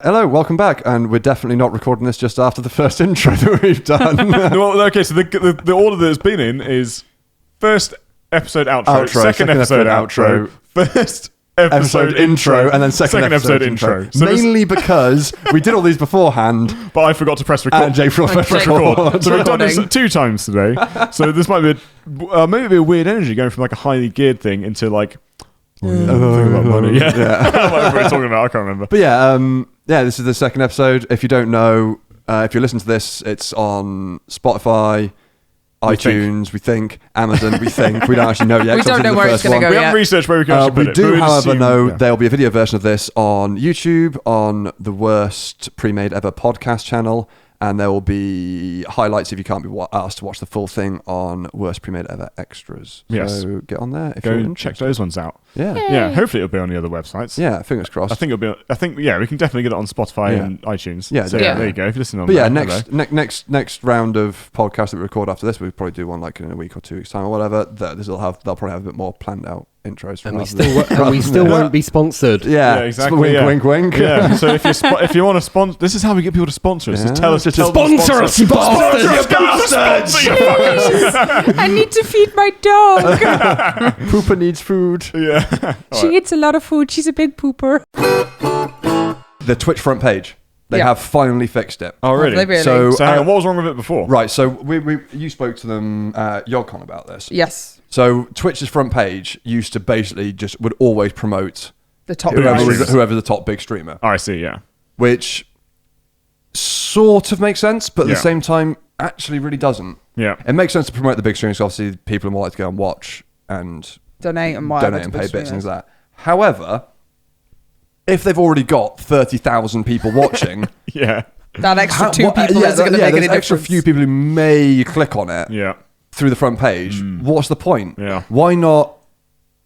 Hello, welcome back, and we're definitely not recording this just after the first intro that we've done. Well, okay, so the order that it's been in is first episode outro, second episode outro, first episode intro, and then second episode intro. So mainly because we did all these beforehand, but I forgot to press record. And Jake forgot to press record. So we've done this 2 times today. So this might be maybe a weird energy going from like a highly geared thing into like thing about money. Yeah. What we're talking about, I can't remember. But yeah, this is the second episode. If you don't know, if you're listening to this, it's on Spotify, iTunes, we think, Amazon, we think. We don't actually know yet. We don't know where it's going to go We yet. haven't researched where we can actually put we it. do, however, know there'll be a video version of this on YouTube, on the Worst Premade Ever podcast channel, and there will be highlights if you can't be asked to watch the full thing on Worst Premade Ever extras. Yes. So get on there if Go you're and interested. check those ones out. Yeah. Yay. Yeah, hopefully it'll be on the other websites. Yeah, fingers crossed. I think it'll be. We can definitely get it on Spotify Yeah. and iTunes. Yeah, so yeah. there you go. If you listen on, But yeah, there, next round of podcasts that we record after this, we'll probably do one like in a week or 2 weeks time or whatever. They'll probably have a bit more planned out intros. And we still won't be sponsored. Yeah, exactly. Wink, yeah. wink, wink. Yeah. So if you want to sponsor, this is how we get people to sponsor us. Yeah. Just tell us to Sponsor us, you bastards! I need to feed my dog. Pooper needs food. Yeah. She eats a lot of food. She's a big pooper. The Twitch front page. They have finally fixed it. Oh, really? Have they really? So, So hang on, what was wrong with it before? Right, so you spoke to them at YogCon about this. Yes. So Twitch's front page used to basically would always promote The top whoever the top big streamer, Oh, I see. Yeah. which sort of makes sense, but at Yeah. the same time actually really doesn't. Yeah. It makes sense to promote the big streamers. Obviously, people are more likely to go and watch and donate and whatever. donate and pay bits and things like that. However, if they've already got 30,000 people watching, Yeah. That extra two people isn't going to make any there's extra difference. few people who may click on it Yeah. through the front page. What's the point? Yeah. Why not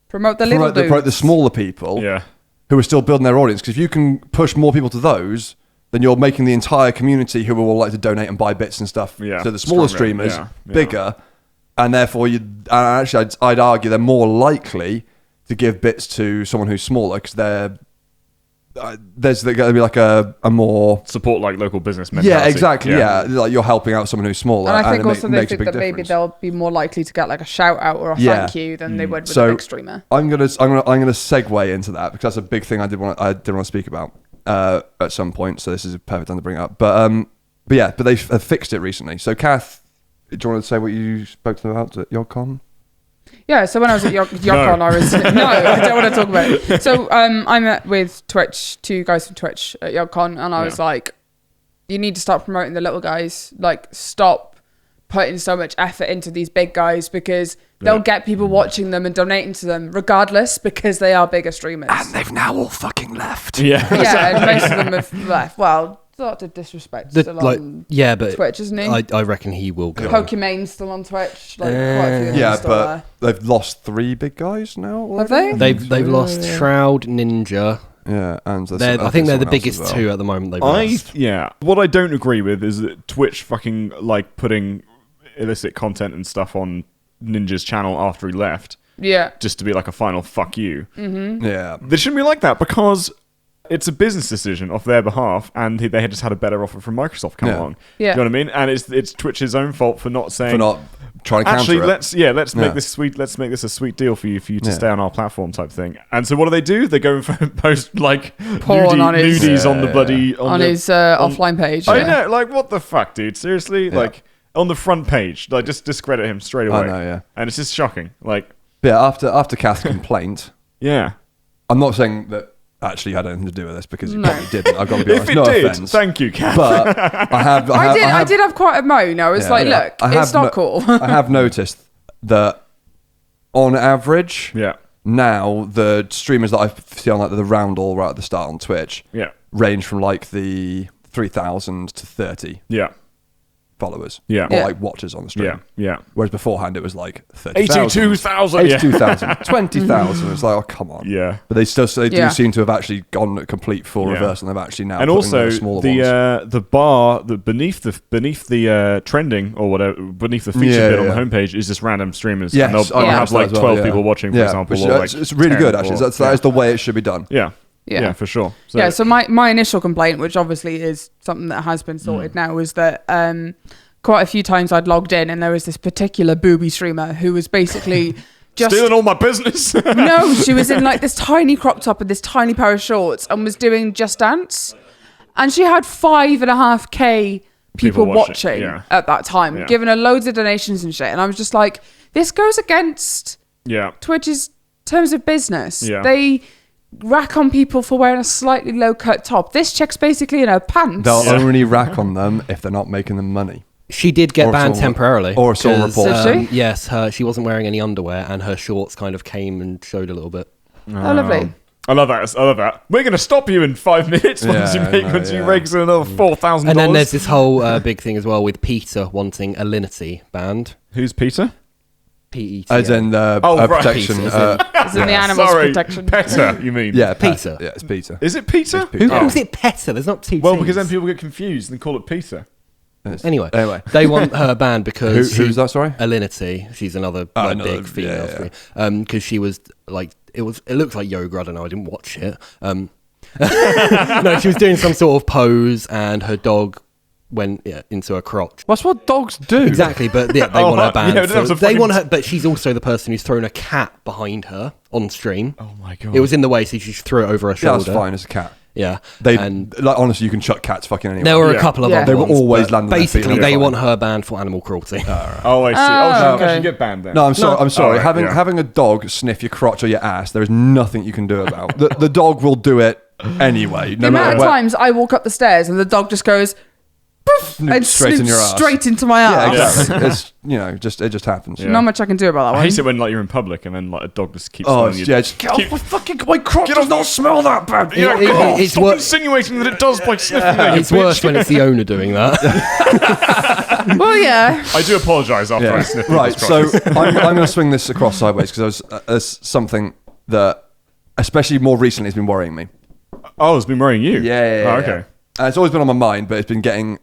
Promote the little promote the dudes. smaller people Yeah. who are still building their audience? Because if you can push more people to those, then you're making the entire community who will all like to donate and buy bits and stuff Yeah. to the smaller Stronger. streamers Yeah. bigger, and therefore I'd argue they're more likely to give bits to someone who's smaller because there's going to be like a more Support like local business mentality. yeah, exactly, yeah. Like you're helping out someone who's smaller, And I think it also they makes a think big that maybe difference. they'll be more likely to get like a shout out or a Yeah. thank you than they would with So, a big streamer. I'm gonna segue into that because that's a big thing I did want to speak about at some point. So this is a perfect time to bring it up. But they've fixed it recently. So Kath, do you want to say what you spoke to them about at YogCon? Yeah, so when I was at YogCon, I was... No, I don't want to talk about it. So I met with Twitch, 2 guys from Twitch at YogCon, and I was like, you need to start promoting the little guys. Like, stop putting so much effort into these big guys because they'll get people watching them and donating to them regardless because they are bigger streamers. And they've now all fucking left. Yeah. Yeah, and most of them have left. Well, sort of disrespect still on but Twitch, isn't he? I reckon he will go. Pokemon's still on Twitch. Like, quite a few of them Yeah, are still but they've lost 3 big guys now. Have they? They've lost Shroud, Ninja. Yeah, and I think they're the biggest 2 at the moment. They've lost. What I don't agree with is that Twitch fucking like putting illicit content and stuff on Ninja's channel after he left. Yeah. Just to be like a final fuck you. Mm-hmm. Yeah. They shouldn't be like that because it's a business decision off their behalf, and they had just had a better offer from Microsoft come along. Yeah. You know what I mean? And it's Twitch's own fault for not saying, For not trying to actually counter it. let's make this sweet. Let's make this a sweet deal for you to stay on our platform type thing. And so what do? They go and post like Porn on his- nudies on the bloody his offline page. I know, like what the fuck, dude? Seriously, like on the front page, like just discredit him straight away. I know, yeah. And it's just shocking. Like, But yeah, after Kath's complaint, yeah. I'm not saying that actually had anything to do with this because it probably didn't. I've got to be honest. If it No did, offense. thank you, Kath. But I did have quite a moan. I was like, look, it's not cool. I have noticed that on average, Yeah. now the streamers that I see on like the roundel right at the start on Twitch Yeah. range from like the 3,000 to 30 Yeah. followers. Yeah. Or Yeah. like watchers on the stream. Yeah. Yeah. Whereas beforehand it was like 30,000. 82,000. 82,000. 20,000. It's like, oh, come on. Yeah. But they do Yeah. seem to have actually gone a complete full Yeah. reverse, and they've actually now And put in also the smaller ones. the bar beneath the trending or whatever beneath the feature bit on the homepage is just random streamers. Yes, and they'll I have noticed that like as well, 12 yeah. people watching, for example. which, or like it's really 10 good actually. or- That is the way it should be done. Yeah. Yeah, for sure. So my initial complaint, which obviously is something that has been sorted now, was that quite a few times I'd logged in and there was this particular booby streamer who was basically just stealing all my business. No, she was in like this tiny crop top and this tiny pair of shorts and was doing Just Dance, and she had 5.5k people watching at that time, giving her loads of donations and shit. And I was just like, this goes against Twitch's terms of business. Yeah. They rack on people for wearing a slightly low cut top. This chick's basically in her pants. They'll only rack on them if they're not making them money. She did get banned temporarily. Or a sole report. Did she? Yes, she wasn't wearing any underwear and her shorts kind of came and showed a little bit. Oh, lovely. I love that. We're going to stop you in 5 minutes once you raise another $4,000. And then there's this whole big thing as well with Peter wanting Alinity banned. Who's Peter? P-E-T. As in protection. As in the animals protection. Peter, you mean? Yeah, Peter. Yeah, it's Peter. Is it Peter? It's Peter. Who calls it Petter? There's not two Well, T's. because then people get confused and call it Peter. Anyway, they want her banned because who's that? Sorry, Alinity. She's another big female. Because she was like, it looks like yoga. I don't know. I didn't watch it. No, she was doing some sort of pose, and her dog went into her crotch. That's what dogs do. Exactly, but they want her banned. Yeah, they want her, but she's also the person who's thrown a cat behind her on stream. Oh my god! It was in the way, so she just threw it over her shoulder. Yeah, that's fine. It's a cat. Yeah, honestly, you can chuck cats fucking anywhere. There were a couple of other They were ones, always landing. Basically, they want her banned for animal cruelty. Oh, I see. She should get banned then. No, I'm sorry. I'm sorry. Having a dog sniff your crotch or your ass, there is nothing you can do about. The dog will do it anyway. The amount of times I walk up the stairs and the dog just goes and straight in your ass, straight into my ass. Yeah, exactly. It just happens. Yeah. Not much I can do about that one. I hate it when you're in public and then a dog just keeps. Just get off my fucking. My crotch does not smell that bad. Stop insinuating that it does by sniffing me. It's worse when it's the owner doing that. Well, yeah. I do apologise after I sniff. Right, so I'm going to swing this across sideways because there's something that, especially more recently, has been worrying me. Oh, it's been worrying you. Yeah. Okay. It's always been on my mind, but it's been getting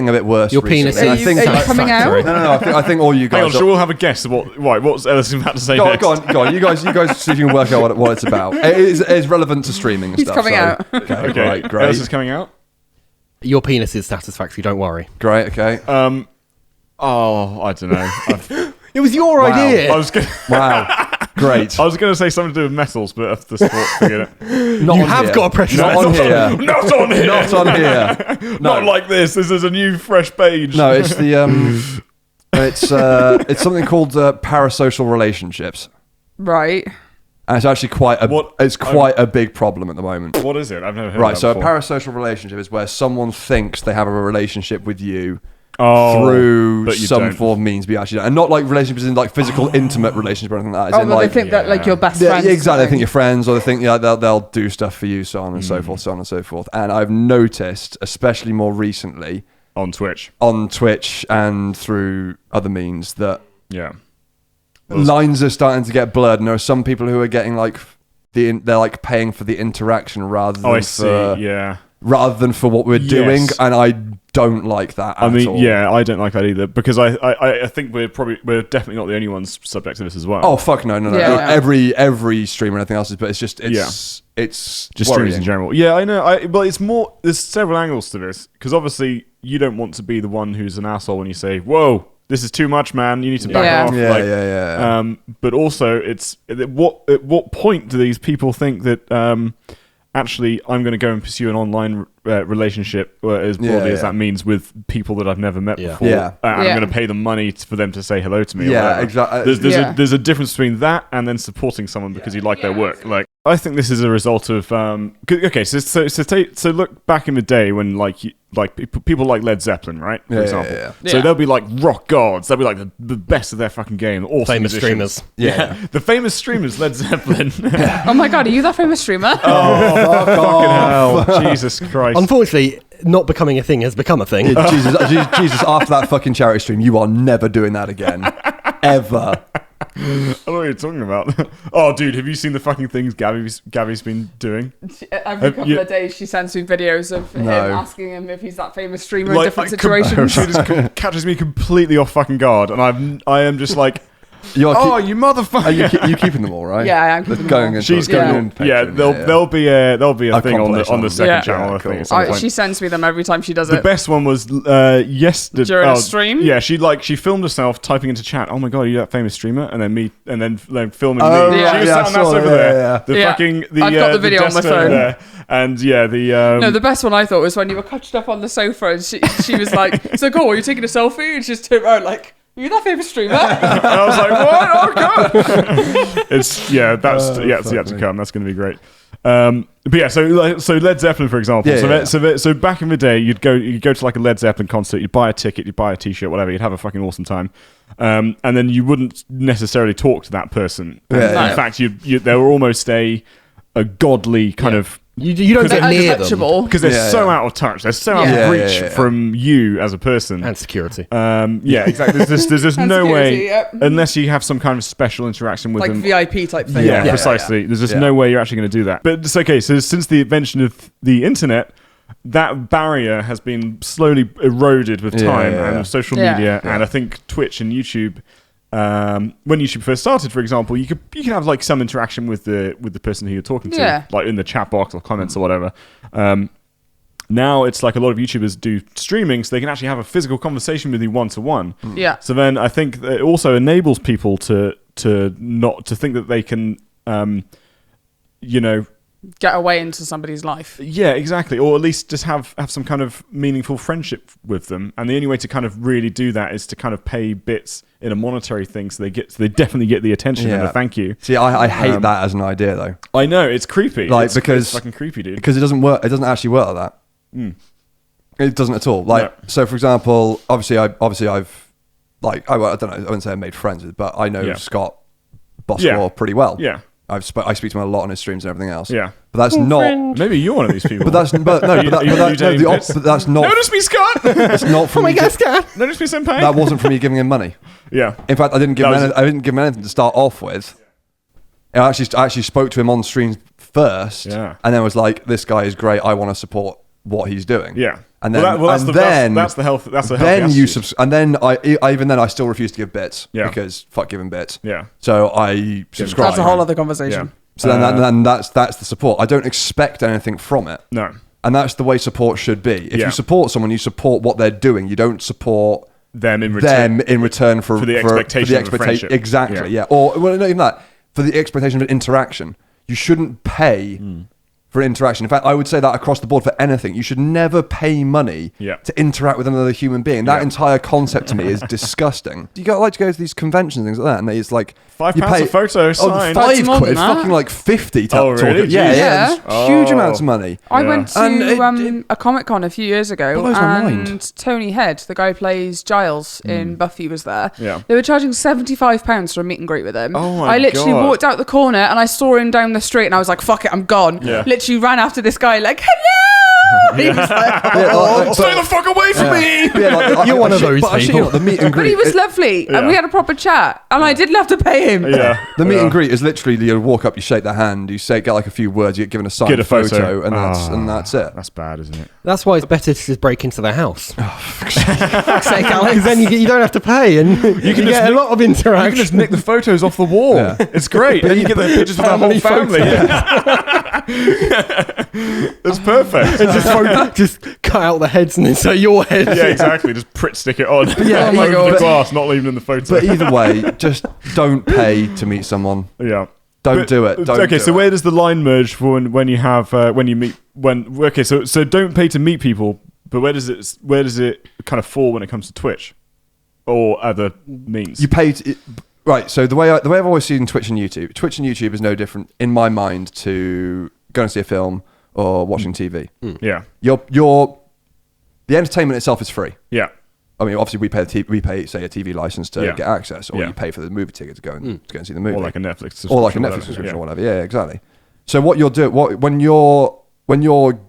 a bit worse. Your penis are you coming out? No. I think all you guys. Hang on, sure, we'll have a guess of what's Ellison about to say next. Go on. You guys see if you can work out what it's about. It is relevant to streaming and He's stuff. coming out. Okay, great. Ellison's coming out. Your penis is satisfactory. Don't worry. Great. Okay. I don't know. It was your idea. Wow. Great. I was going to say something to do with metals, but after the sport, forget it. You have got a precious metal. On here. Not on here. Not on here. Not like this. This is a new, fresh page. No, it's the it's something called parasocial relationships. Right. And it's actually quite a big problem at the moment. What is it? I've never heard Right, of that so before. a parasocial relationship is where someone thinks they have a relationship with you through some form of means, but you actually don't. And not like relationships in like physical, intimate relationship or anything like that. They think that like your best friends. Yeah, exactly. They think you're friends, or they think they'll do stuff for you, so on and so forth, so on and so forth. And I've noticed, especially more recently, on Twitch and through other means, that those lines are starting to get blurred, and there are some people who are getting like they're like paying for the interaction rather than for what we're doing, and I don't like that at all. I don't like that either, because I think we're definitely not the only ones subject to this as well. Oh fuck no. Yeah. Every streamer and everything else is, but it's just just streamers in general. Yeah, I know. But it's more. There's several angles to this, because obviously you don't want to be the one who's an asshole when you say, "Whoa, this is too much, man. You need to back off." Yeah. But also, it's at what point do these people think that actually I'm going to go and pursue an online relationship, as broadly as that means, with people that I've never met before? Yeah. I'm going to pay them money for them to say hello to me. Yeah, exactly. There's a difference between that and then supporting someone because you like their work. Like, I think this is a result of so look back in the day when people like Led Zeppelin, right? For example. Yeah. So they'll be like rock gods. They'll be like the best of their fucking game. Awesome Famous musicians. streamers. Yeah. The famous streamers, Led Zeppelin. Oh my god, are you that famous streamer? Oh, fucking hell. Jesus Christ. Unfortunately, not becoming a thing has become a thing. Yeah, Jesus, after that fucking charity stream, you are never doing that again. Ever. I don't know what you're talking about. Oh, dude, have you seen the fucking things Gabby's been doing? Every couple of days, she sends me videos of him asking him if he's that famous streamer in different situations. She just catches me completely off fucking guard, and I am just like, You motherfucker! You keeping them all, right? Yeah, I am keeping them all. She's going. There'll be a thing on the second channel. I think. Cool. She sends me them every time she does it. The best one was yesterday during a stream. Yeah, she filmed herself typing into chat. Oh my god, are you that famous streamer? And then filming oh, me. Yeah. She was sat on that over there. I've got the video on my phone. There. And no, the best one I thought was when you were couched up on the sofa and she was like, "So cool, are you taking a selfie?" And she just turned around like, "Are you that famous streamer?" And I was like, "What? Oh god!" It's yet to come. That's going to be great. But yeah, so Led Zeppelin, for example. So back in the day, you'd go to like a Led Zeppelin concert, you'd buy a ticket, you'd buy a T-shirt, whatever, you'd have a fucking awesome time, and then you wouldn't necessarily talk to that person. In fact, they were almost a godly kind of. You don't get near them because they're so out of touch. They're so out of reach from you as a person and security. Yeah, exactly. There's just no way unless you have some kind of special interaction with them, like VIP type thing. Yeah, precisely. There's just no way you're actually going to do that. But it's okay. So since the invention of the internet, that barrier has been slowly eroded with time and social media, and I think Twitch and YouTube. When YouTube first started, for example, you can have like some interaction with the person who you're talking to, like in the chat box or comments or whatever. Now it's like a lot of YouTubers do streaming, so they can actually have a physical conversation with you one-to-one. Yeah. So then I think it also enables people to not to think that they can, get away into somebody's life. Yeah, exactly. Or at least just have some kind of meaningful friendship with them. And the only way to kind of really do that is to kind of pay bits in a monetary thing, so they definitely get the attention and a thank you. See, I hate that as an idea though. I know, it's creepy. Like it's fucking creepy, dude. Because it doesn't work. It doesn't actually work like that. It doesn't at all. Like so, for example, obviously I've like I don't know. I wouldn't say I made friends with, but I know Scott Bosswell pretty well. Yeah. I speak to him a lot on his streams and everything else. Yeah, but that's not. Maybe you're one of these people. But that's not. Notice me, Scott. It's not from. Oh my God, Scott. Notice me, senpai. That wasn't from you giving him money. Yeah. In fact, I didn't give him anything to start off with. I actually spoke to him on stream first, and then was like, "This guy is great. I want to support what he's doing." Yeah. And then, that's the health. That's the health. And then I still refused to give bits because fuck giving bits. Yeah. So I subscribed. That's a whole other conversation. Yeah. So then that's the support. I don't expect anything from it. No. And that's the way support should be. If you support someone, you support what they're doing. You don't support them in return for the expectation of friendship. Exactly. Yeah. Or well, not even that. For the expectation of interaction, you shouldn't pay for interaction. In fact, I would say that across the board for anything. You should never pay money to interact with another human being. That entire concept to me is disgusting. You like to go to these conventions and things like that, and it's like £5 a photo signed. £5, fucking like 50. Really? Yeah. Huge amounts of money. I went to a Comic-Con a few years ago, and Tony Head, the guy who plays Giles in Buffy, was there. Yeah. They were charging £75 for a meet and greet with him. Oh I literally walked out the corner and I saw him down the street, and I was like, "Fuck it, I'm gone." Yeah. Literally ran after this guy like, "Hello!" He was like, stay the fuck away from me! You're one of those people. The meet and greet. But he was lovely, and we had a proper chat, and I didn't have to pay him. Yeah. The meet and greet is literally you walk up, you shake their hand, you get like a few words, you get given a signed photo, and that's it. That's bad, isn't it? That's why it's better to just break into their house. Because then you don't have to pay, and you can get a lot of interaction. You can just nick the photos off the wall. Yeah. It's great. Then you get the pictures of the whole family. That's perfect. And just cut out the heads and insert your head. Yeah, exactly. Just stick it on. Yeah, over the glass, not leaving in the photo. But either way, just don't pay to meet someone. Yeah. Don't do it. So where does the line merge for when you have when you meet so don't pay to meet people, but where does it kind of fall when it comes to Twitch or other means? You pay right. So the way I've always seen Twitch and YouTube is no different in my mind to going to see a film or watching TV. Yeah. The entertainment itself is free. Yeah. I mean, obviously, we pay, say, a TV license to get access, or you pay for the movie ticket to go and see the movie, or like a Netflix subscription, or whatever. Yeah, exactly. So what you're doing, when you're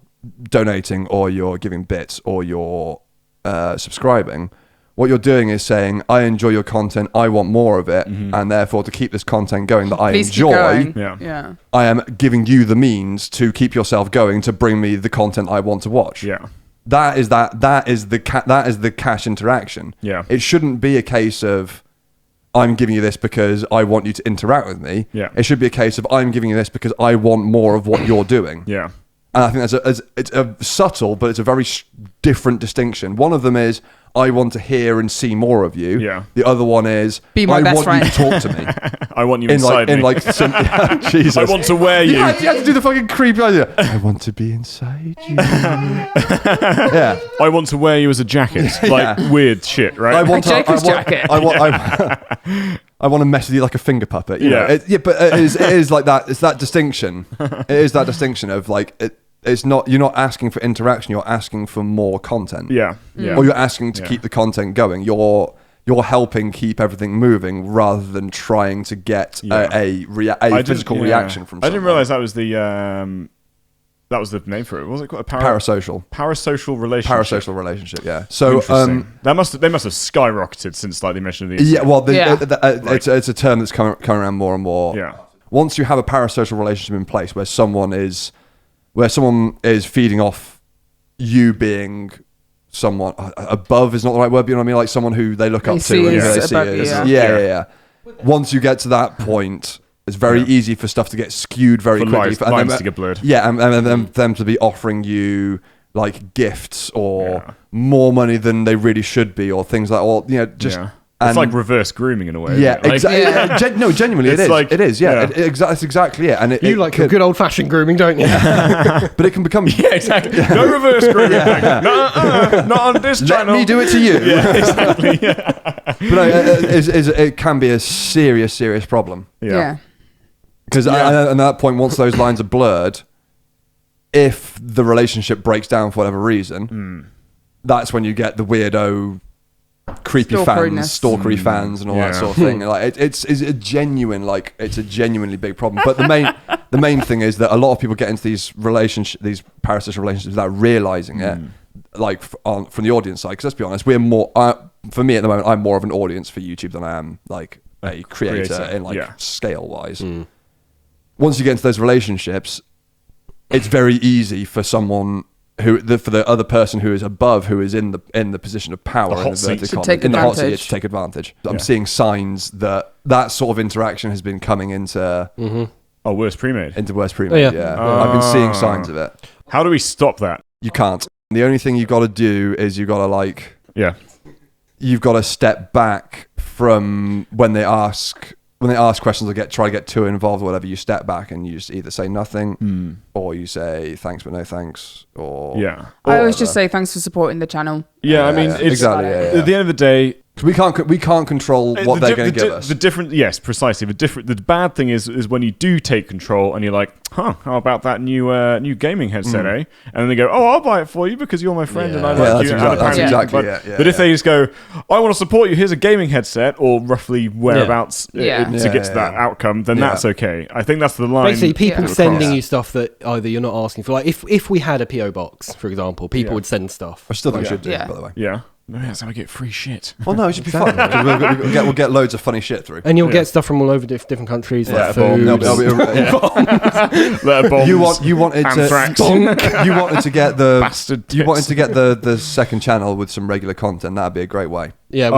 donating, or you're giving bits, or you're subscribing, what you're doing is saying, I enjoy your content, I want more of it, and therefore to keep this content going that I enjoy, I am giving you the means to keep yourself going to bring me the content I want to watch. Yeah. That is the cash interaction. Yeah. It shouldn't be a case of I'm giving you this because I want you to interact with me. Yeah. It should be a case of I'm giving you this because I want more of what you're doing. Yeah. And I think it's a subtle, but it's a very different distinction. One of them is I want to hear and see more of you. Yeah. The other one is Be my I best want friend. you to talk to me. I want you in inside like, me. Jesus. I want to wear you. You have to do the fucking creepy idea. I want to be inside you. Yeah. I want to wear you as a jacket. Like weird shit, right? I want Jacob's jacket. I want to mess with you like a finger puppet. You know? But it is like that. It's that distinction. It is that distinction of like it's not. You're not asking for interaction. You're asking for more content. Yeah. Yeah. Or you're asking to keep the content going. You're helping keep everything moving rather than trying to get a physical reaction from someone. I didn't realize that was the name for it. What was it called? Parasocial. Parasocial relationship. Parasocial relationship. Yeah. So they must have skyrocketed since like they mentioned the yeah. Well, Yeah. it's a term that's coming around more and more. Yeah. Once you have a parasocial relationship in place where someone is feeding off you being someone above is not the right word, but you know what I mean, like someone who they look up to and they see as yeah. Once you get to that point, it's very easy for stuff to get skewed very quickly. Lines to get blurred. Yeah, and them to be offering you like gifts or more money than they really should be, or things like, or you know, just. Yeah. It's like reverse grooming in a way. Yeah, exactly. No, genuinely, it is. Like, it is. Yeah, that's exactly it. And you like good old fashioned grooming, don't you? but it can become. Yeah, exactly. No reverse grooming. Not on this channel. Let me do it to you. Yeah, exactly. Yeah. But no, it can be a serious problem. Yeah. Because at that point, once those lines are blurred, if the relationship breaks down for whatever reason, that's when you get the weirdo, creepy stalkery fans, and all that sort of thing. Like it's a genuinely big problem. But the main thing is that a lot of people get into these parasocial relationships without realizing it. Like from the audience side, because let's be honest, we're more. For me at the moment, I'm more of an audience for YouTube than I am like a creator in like scale wise. Once you get into those relationships, it's very easy for someone for the other person who is above, who is in the position of power in the hot seat to take advantage. I'm seeing signs that sort of interaction has been coming into WorstPremade. Into WorstPremade. I've been seeing signs of it. How do we stop that? You can't. The only thing you've got to do is you've got to you've got to step back from when they ask questions or try to get too involved or whatever. You step back and you just either say nothing or you say thanks but no thanks, or I always just say thanks for supporting the channel. I mean, it's exactly. At the end of the day, we can't control what they're going to give us. Precisely. The bad thing is when you do take control and you're like, how about that new gaming headset, eh? And then they go, I'll buy it for you because you're my friend and I like you. That's exactly it. But if they just go, I want to support you, here's a gaming headset, or roughly whereabouts to get to that outcome, then that's okay. I think that's the line. Basically, people sending you stuff that either you're not asking for. Like if we had a PO box, for example, people would send stuff. I still think we should do, by the way. Yeah. Maybe that's how I get free shit. Well, no, it should be fun. We'll get loads of funny shit through. And you'll get stuff from all over different countries. Like food. You wanted to get the bastard tits. You wanted to get the second channel with some regular content. That'd be a great way. Yeah.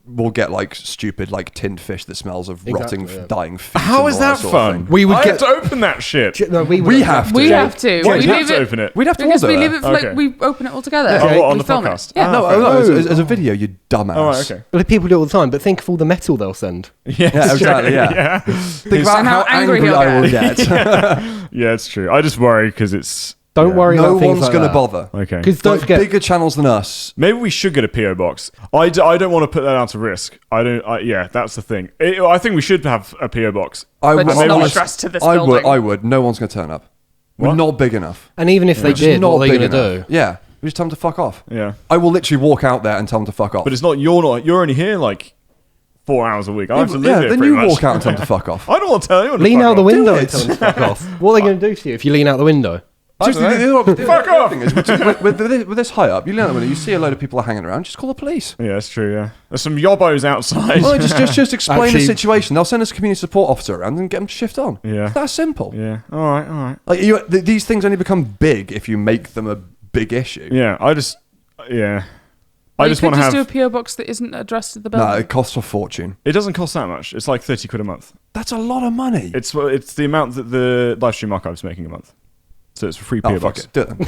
We'll get like stupid like tinned fish that smells of rotting, dying feet. How is that fun? We would have to open that shit. No, we have to. We'd have to open it. We'd have to because we leave it for like we open it all together. On the podcast. Yeah. No, as a video, you dumbass. Oh, right, okay. Well, people do it all the time, but think of all the metal they'll send. Yeah, exactly. Yeah. Think about how angry I will get. Yeah, it's true. I just worry because it's. Don't worry about things like that. No one's going to bother. Okay. Because don't forget, bigger channels than us. Maybe we should get a PO box. I don't want to put that out to risk. That's the thing. I think we should have a PO box. But it's not addressed to this building. I would. No one's going to turn up. We're not big enough. And even if they did, what are they going to do? Yeah. We just tell them to fuck off. Yeah. I will literally walk out there and tell them to fuck off. But it's not. You're only here like 4 hours a week. I have to live here. Then pretty you much. walk out and tell them to fuck off. I don't want to tell anyone. Lean out the window Do and it. tell them to fuck off. What are they going to do to you if you lean out the window? Fuck off! With this high up, you learn when you see a load of people hanging around, just call the police. Yeah, that's true. Yeah, there's some yobbos outside. Well, just explain the situation. They'll send us a community support officer around and get them to shift on. Yeah, it's that simple. Yeah, all right. Like these things only become big if you make them a big issue. Yeah, I just want to have. do a PO box that isn't addressed to the building. No, it costs a fortune. It doesn't cost that much. It's like £30 a month. That's a lot of money. It's the amount that the live stream archive's making a month. So it's a free PO box. Do it then.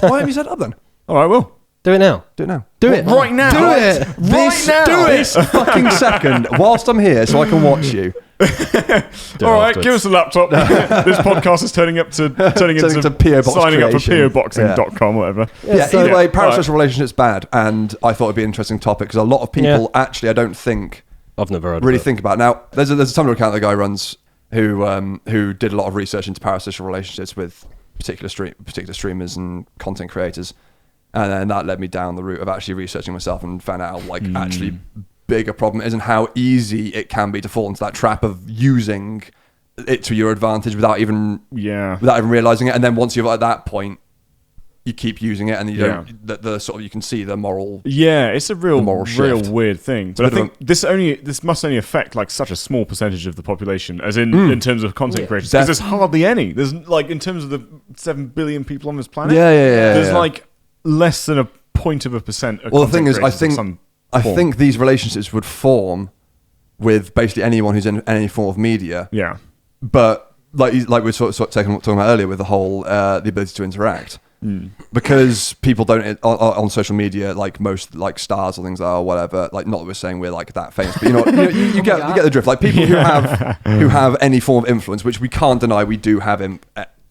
Why haven't you set it up then? All right, well. Do it now. Do it now. Do it right now. Do it This, now. Do it this fucking second whilst I'm here so I can watch you. All right, give us a laptop. This podcast is turning into PO box signing creation. up for POboxing.com, whatever. Yeah, so- either way, parasocial relationships bad, and I thought it'd be an interesting topic because a lot of people actually, I don't think, I've never heard really of it. think about. Now, there's a Tumblr account the guy runs who did a lot of research into parasocial relationships with particular streamers and content creators, and then that led me down the route of actually researching myself and found out like actually big a problem is and how easy it can be to fall into that trap of using it to your advantage without even realizing it. And then once you're at that point, you keep using it, and you don't. The sort of you can see the moral. Yeah, it's a real shift. weird thing. But I think this must only affect like such a small percentage of the population, as in terms of content creators. Because there's hardly any. There's like in terms of the 7 billion people on this planet. There's like less than 0.1%. Well, the thing is, I think these relationships would form with basically anyone who's in any form of media. Yeah. But like we were sort of talking about earlier with the whole the ability to interact. Because people don't on social media, like most like stars or things or whatever, like not that we're saying we're like that famous, but you get the drift. Like people who have any form of influence, which we can't deny, we do have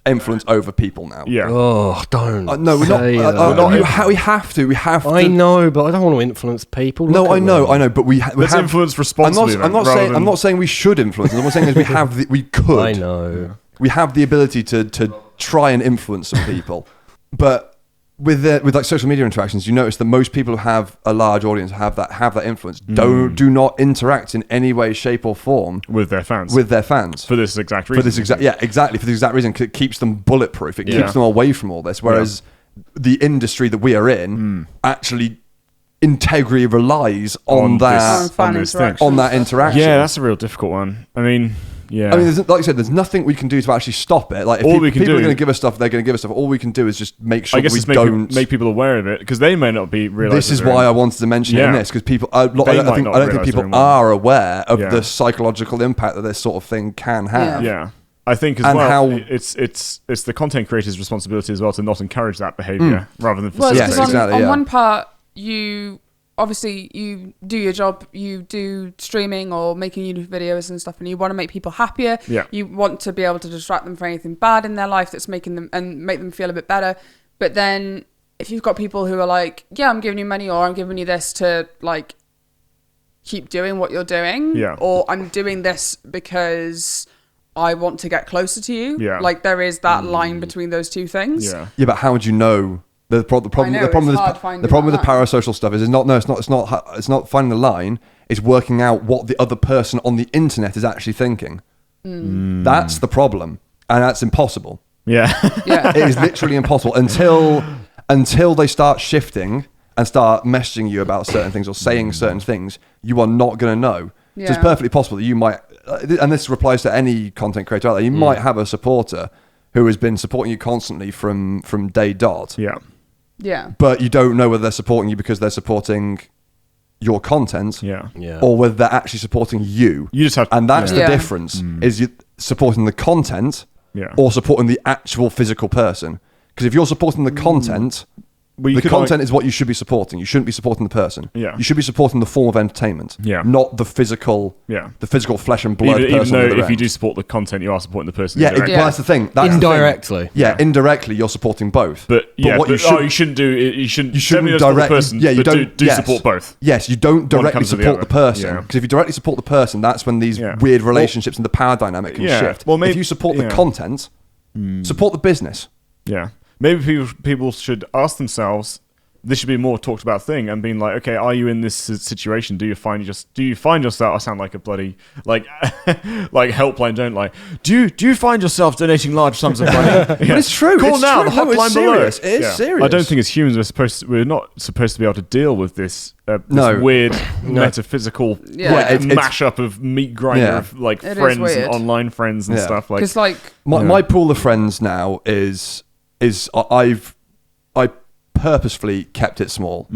influence over people now. Yeah. Oh, don't. No, we're not. We have to. I know, but I don't want to influence people. No, I know, but we let's have influence responsibly. I'm not saying we should influence. I'm not saying is we could. I know. We have the ability to try and influence some people. But with like social media interactions, you notice that most people who have a large audience have that influence do not interact in any way, shape, or form with their fans. For this exact reason. Exactly. For the exact reason, 'cause it keeps them bulletproof. It keeps them away from all this. Whereas the industry that we are in actually integrally relies on that interaction. Yeah, that's a real difficult one. I mean. Yeah. I mean, like I said, there's nothing we can do to actually stop it. Like, if people are going to give us stuff, they're going to give us stuff. All we can do is just make sure make people aware of it, because they may not be realizing. This is why I wanted to mention it in this, because people, I don't think people are aware of the psychological impact that this sort of thing can have. Yeah. I think it's the content creator's responsibility as well to not encourage that behavior rather than facilitate it. On one part, obviously you do your job, you do streaming or making YouTube videos and stuff, and you want to make people happier. Yeah. You want to be able to distract them from anything bad in their life that's making them and make them feel a bit better. But then if you've got people who are like, yeah, I'm giving you money, or I'm giving you this to like keep doing what you're doing, or I'm doing this because I want to get closer to you. Yeah. Like there is that line between those two things. Yeah, but how would you know? The problem with the parasocial stuff is it's not finding the line. It's working out what the other person on the internet is actually thinking. That's the problem, and that's impossible. Yeah. It is literally impossible until they start shifting and start messaging you about certain things or saying certain things. You are not going to know. So it's perfectly possible that you might, and this applies to any content creator out there. You might have a supporter who has been supporting you constantly from day dot. Yeah. But you don't know whether they're supporting you because they're supporting your content, or whether they're actually supporting you. You just have, and that's the difference: is you supporting the content, or supporting the actual physical person. Because if you're supporting the content, the content is what you should be supporting. You shouldn't be supporting the person. Yeah. You should be supporting the form of entertainment, not the physical, the physical flesh and blood person. Even though if you do support the content, you are supporting the person. Well, that's the thing. That's indirectly. Indirectly, you're supporting both. But you shouldn't do it. You shouldn't direct the person. You don't support both. Yes, you don't directly support the person, because if you directly support the person, that's when these weird relationships and the power dynamic can shift. Well, if you support the content, support the business. Yeah. Maybe people should ask themselves, this should be a more talked about thing, and being like, okay, are you in this situation? Do you find yourself? I sound like a bloody like helpline, don't lie. Do you find yourself donating large sums of money? But it's true. Call now. The hotline below. It is serious. I don't think as humans we're not supposed to be able to deal with this weird metaphysical mashup of meat grinder of like friends and online friends and stuff. Like, because my pool of friends now is I purposefully kept it small.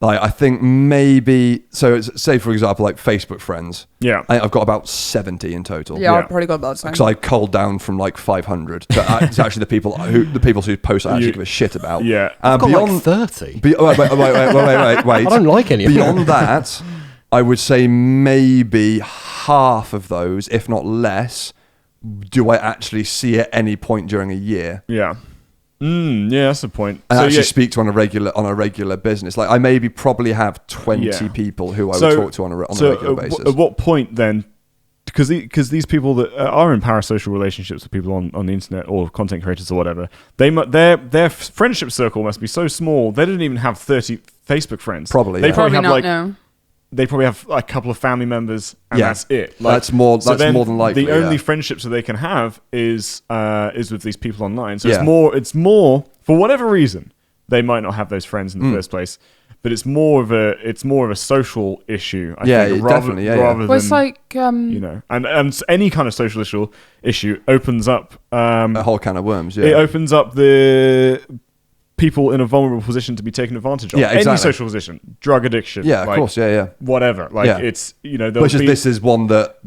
Like, I think maybe, so say for example, like Facebook friends. Yeah. I've got about 70 in total. Yeah, I've probably got about the same. Because I culled down from like 500 to it's actually the people whose posts I actually give a shit about. Yeah. I've got like 30. Wait. I don't like any of them. Beyond that, I would say maybe half of those, if not less, do I actually see at any point during a year. Yeah. Yeah, that's the point. And actually speak to on a regular business. Like I maybe probably have 20 people who I would talk to on a regular basis. At what point then? Because these people that are in parasocial relationships with people on the internet or content creators or whatever, their friendship circle must be so small. They didn't even have 30 Facebook friends. Probably. They Yeah. probably have not, like. no. They probably have a couple of family members, and that's it. Like, that's more than likely. The only friendships that they can have is with these people online. So Yeah. it's more for whatever reason they might not have those friends in the first place, but it's more of a social issue. I think, rather Well, it's than, like and any kind of social issue opens up a whole can of worms. Yeah, it opens up the people in a vulnerable position to be taken advantage of. Yeah, exactly. Any social position, drug addiction. Yeah, of course. Yeah. Whatever. Like it's this is one that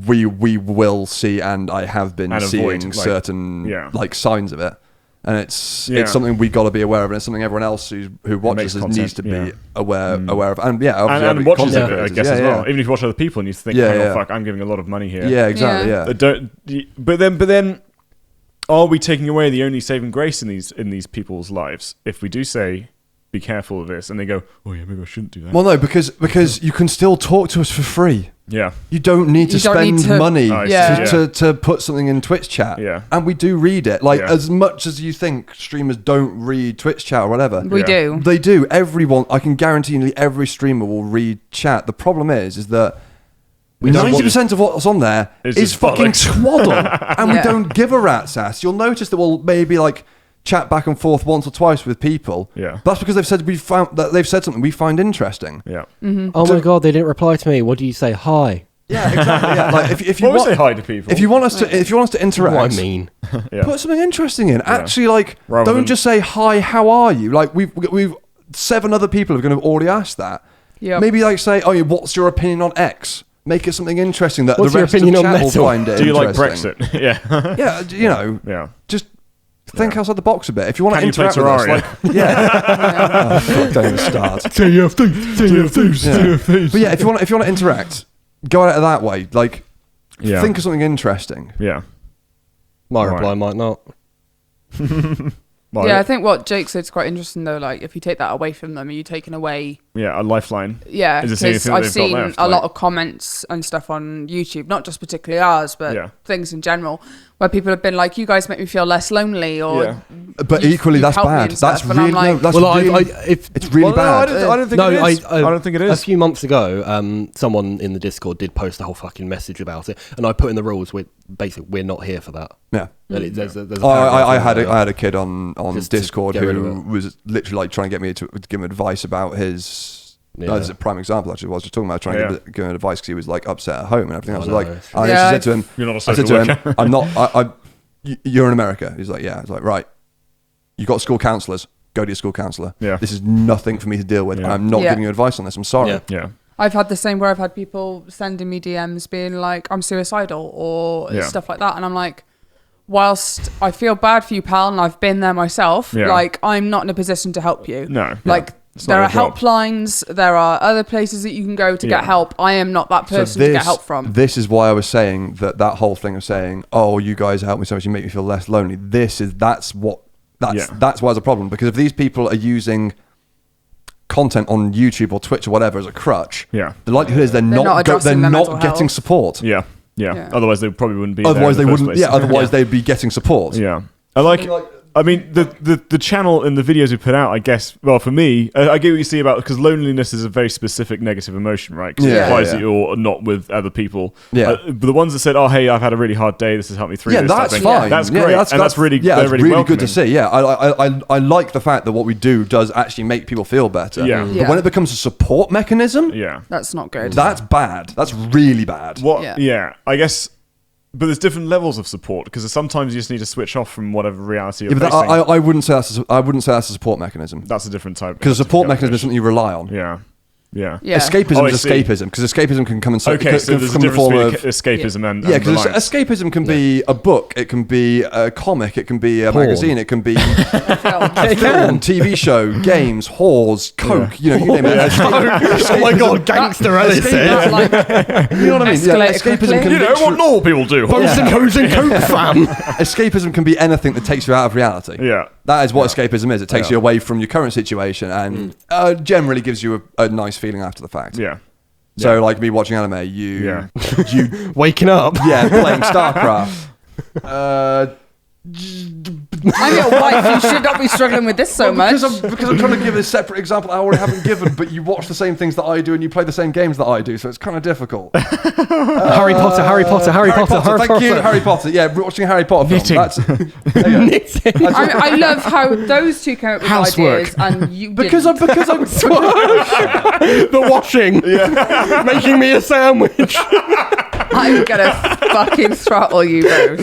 we will see, and I have been seeing certain like signs of it, and it's something we got to be aware of, and it's something everyone else who watches us needs to be aware of, and obviously and watches it, I guess as well. Yeah. Even if you watch other people and you think, hang on, fuck, I'm giving a lot of money here. Yeah, exactly. Yeah. But then. Are we taking away the only saving grace in these people's lives if we do say, be careful of this, and they go, oh yeah, maybe I shouldn't do that? Well, no, because you can still talk to us for free. Yeah. You don't need to spend money to put something in Twitch chat. Yeah. And we do read it. Like, as much as you think streamers don't read Twitch chat or whatever. We do. They do. Everyone, I can guarantee nearly every streamer will read chat. The problem is that 90% of what's on there is fucking twaddle, and we don't give a rat's ass. You'll notice that we'll maybe like chat back and forth once or twice with people. Yeah, that's because they've said something we find interesting. Yeah. Mm-hmm. Oh my god, they didn't reply to me. What do you say? Hi. Yeah, exactly. Yeah. Like if you say hi to people, if you want us to interact, what I mean, put something interesting in. Actually, like Rather don't than just say hi. How are you? Like we've 7 other people are going to have already asked that. Yeah. Maybe like say, oh, what's your opinion on X? Make it something interesting that What's the your rest of opinion chat on will metal? find it Do you like interesting. Brexit? Yeah. Yeah. Just think outside the box a bit. If you want to Can you play interact with us, Terraria? like, yeah. Oh, fuck, don't even start. TFTs. But yeah, if you want to interact, go at it that way. Like, think of something interesting. Yeah. My reply might not. I think what Jake said is quite interesting though. Like, if you take that away from them, are you taking away? Yeah, a lifeline. Yeah, Is there because anything I've seen left, a lot of comments and stuff on YouTube, not just particularly ours, but things in general, where people have been like, "You guys make me feel less lonely," or. But equally, that's bad. That's really it's really bad. I don't think it is. I don't think it is. A few months ago, someone in the Discord did post a whole fucking message about it, and I put in the rules we're not here for that. Yeah. There's I had a kid on Discord who was literally like trying to get me to give him advice about his. This is a prime example actually. What I was just talking about, trying to give him advice because he was like upset at home and everything. I was like, I said to him, "You're not a social worker." I'm not. You're in America. He's like, yeah. I was like, right. You got school counselors. Go to your school counselor. Yeah. This is nothing for me to deal with. I'm not giving you advice on this. I'm sorry. Yeah. I've had the same where I've had people sending me DMs being like, I'm suicidal or stuff like that. And I'm like, whilst I feel bad for you, pal, and I've been there myself, like, I'm not in a position to help you. No. Like, there are helplines, there are other places that you can go to get help. I am not that person to get help from. This is why I was saying that whole thing of saying, oh, you guys help me so much, you make me feel less lonely. That's why it's a problem. Because if these people are using content on YouTube or Twitch or whatever as a crutch, the likelihood is they're not getting support. Yeah. Otherwise, they probably wouldn't be. Otherwise, they wouldn't. Yeah. Otherwise, they'd be getting support. Yeah. I mean, the channel and the videos we put out, I guess, well, for me, I get what you see about, because loneliness is a very specific negative emotion, right? Because it implies that you're not with other people. Yeah. But the ones that said, oh, hey, I've had a really hard day, this has helped me through this. That's fine. That's great. That's really good to see. Yeah. I like the fact that what we do does actually make people feel better. Yeah. But when it becomes a support mechanism, that's not good. That's bad. That's really bad. I guess But there's different levels of support because sometimes you just need to switch off from whatever reality you're but facing. I wouldn't say that's a support mechanism. That's a different type. Because a support mechanism is something you rely on. Yeah. Escapism is escapism because escapism can come in. So there's a difference between escapism and because escapism can be a book, it can be a comic, it can be a magazine, it can be a film, TV show, games, whores, coke. You name it. Oh my god, gangster Alice! You know what I mean? Escapism can be what normal people do. Bones and hoes and coke, fam. Escapism can be anything that takes you out of reality. Yeah. That is what escapism is. It takes you away from your current situation and generally gives you a nice feeling after the fact. Yeah. So like me watching anime, you Waking up. Yeah, playing StarCraft. I'm your wife. You should not be struggling with this so much. Because I'm trying to give a separate example I already haven't given, but you watch the same things that I do and you play the same games that I do, so it's kind of difficult. Harry Potter. Thank you, Harry Potter. Yeah, watching a Harry Potter film. Knitting. Knitting. I love how those two came up with Housework. ideas and you because I'm The washing. Yeah. Making me a sandwich. I'm gonna fucking throttle you both.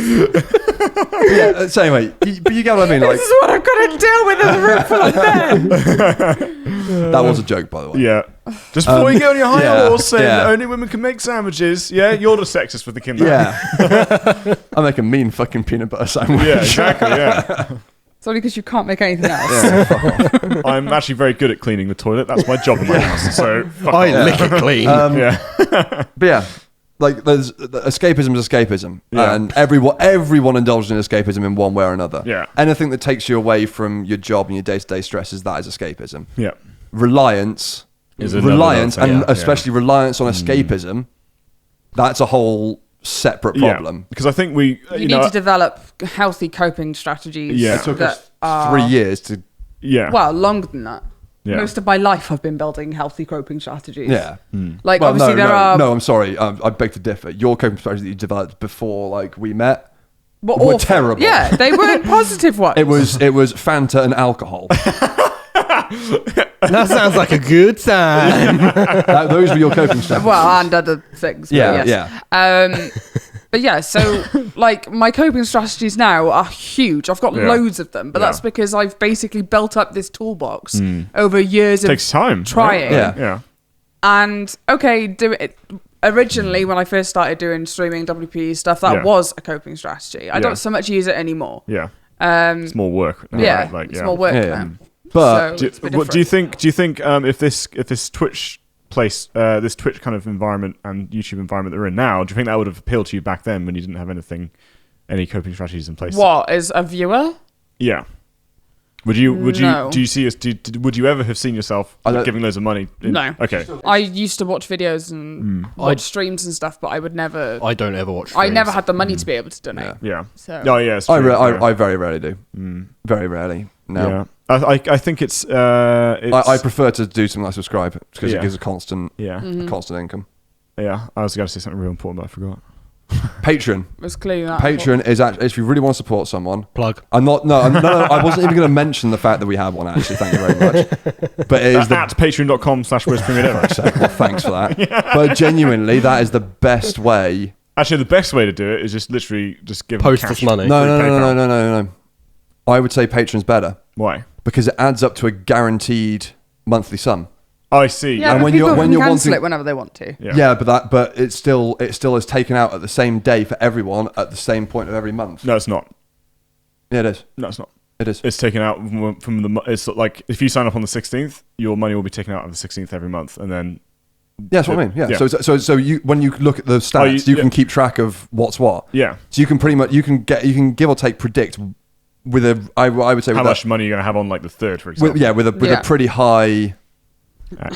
So anyway, but you get what I mean. Like, This is what I'm gonna deal with in the room full of men. that was a joke, by the way. Yeah. Just before you get on your high horse saying yeah. that only women can make sandwiches, you're the sexist with the kinder. Yeah. I make a mean fucking peanut butter sandwich. Yeah, exactly, yeah. It's only because you can't make anything else. Yeah, I'm actually very good at cleaning the toilet. That's my job in my house. So I lick it clean. But yeah. Like, there's escapism is escapism, and everyone indulges in escapism in one way or another. Yeah. Anything that takes you away from your job and your day-to-day stresses, that is escapism. Yeah. Reliance, and especially reliance on escapism, that's a whole separate problem. Because I think you need to develop healthy coping strategies. Yeah. It took us 3 years to. Yeah. Well, longer than that. Yeah. Most of my life I've been building healthy coping strategies. Yeah. Like, Well, obviously there are... No, I'm sorry. I beg to differ. Your coping strategies that you developed before, like, we met were awful. terrible. Yeah, they weren't positive ones. It was Fanta and alcohol. That sounds like a good time. Those were your coping strategies. Well, and other things. Yeah, yes. But yeah, so like my coping strategies now are huge. I've got loads of them, but that's because I've basically built up this toolbox over years of takes time trying. Right? Yeah. And do it. Originally, when I first started doing streaming WP stuff, that was a coping strategy. I don't so much use it anymore. Yeah. It's more work. Now, Yeah, right? it's more work now. But so do you think if this Twitch place, this Twitch kind of environment and YouTube environment that we're in now, do you think that would have appealed to you back then when you didn't have any coping strategies in place? What, as a viewer? Yeah. Would you No. do you see us would you ever have seen yourself giving loads of money? No. Okay. I used to watch videos and watch streams and stuff, but I would never. I don't ever watch I streams. never had the money to be able to donate. Yeah. So. Oh yeah. It's I true. very rarely do. Very rarely. No. Yeah. I think it's. I prefer to do something like subscribe because it gives a constant income. Yeah. I was going to say something real important, but I forgot. Patreon. It's clearly that. Patreon is actually, if you really want to support someone. Plug. I'm not. No. I wasn't even going to mention the fact that we have one. Actually, thank you very much. But it is at patreon.com/WorstPremadeEver. Well, thanks for that. But genuinely, that is the best way. Actually, the best way to do it is just literally give Post them cash. us money. No. I would say Patreon's better Why? because it adds up to a guaranteed monthly sum. Oh, I see. Yeah, And but when people you're can cancel wanting- it whenever they want to. Yeah, but it still is taken out at the same day for everyone at the same point of every month. No, it's not. Yeah, it is. No, it's not. It is. It's taken out from the. It's like if you sign up on the 16th, your money will be taken out on the 16th every month, and then. Yeah, that's what I mean. Yeah. Yeah. So you when you look at the stats, you can keep track of what's what. Yeah. So you can pretty much you can give or take predict with a I would say How with much money you're gonna have on like the 3rd, for example. with a pretty high.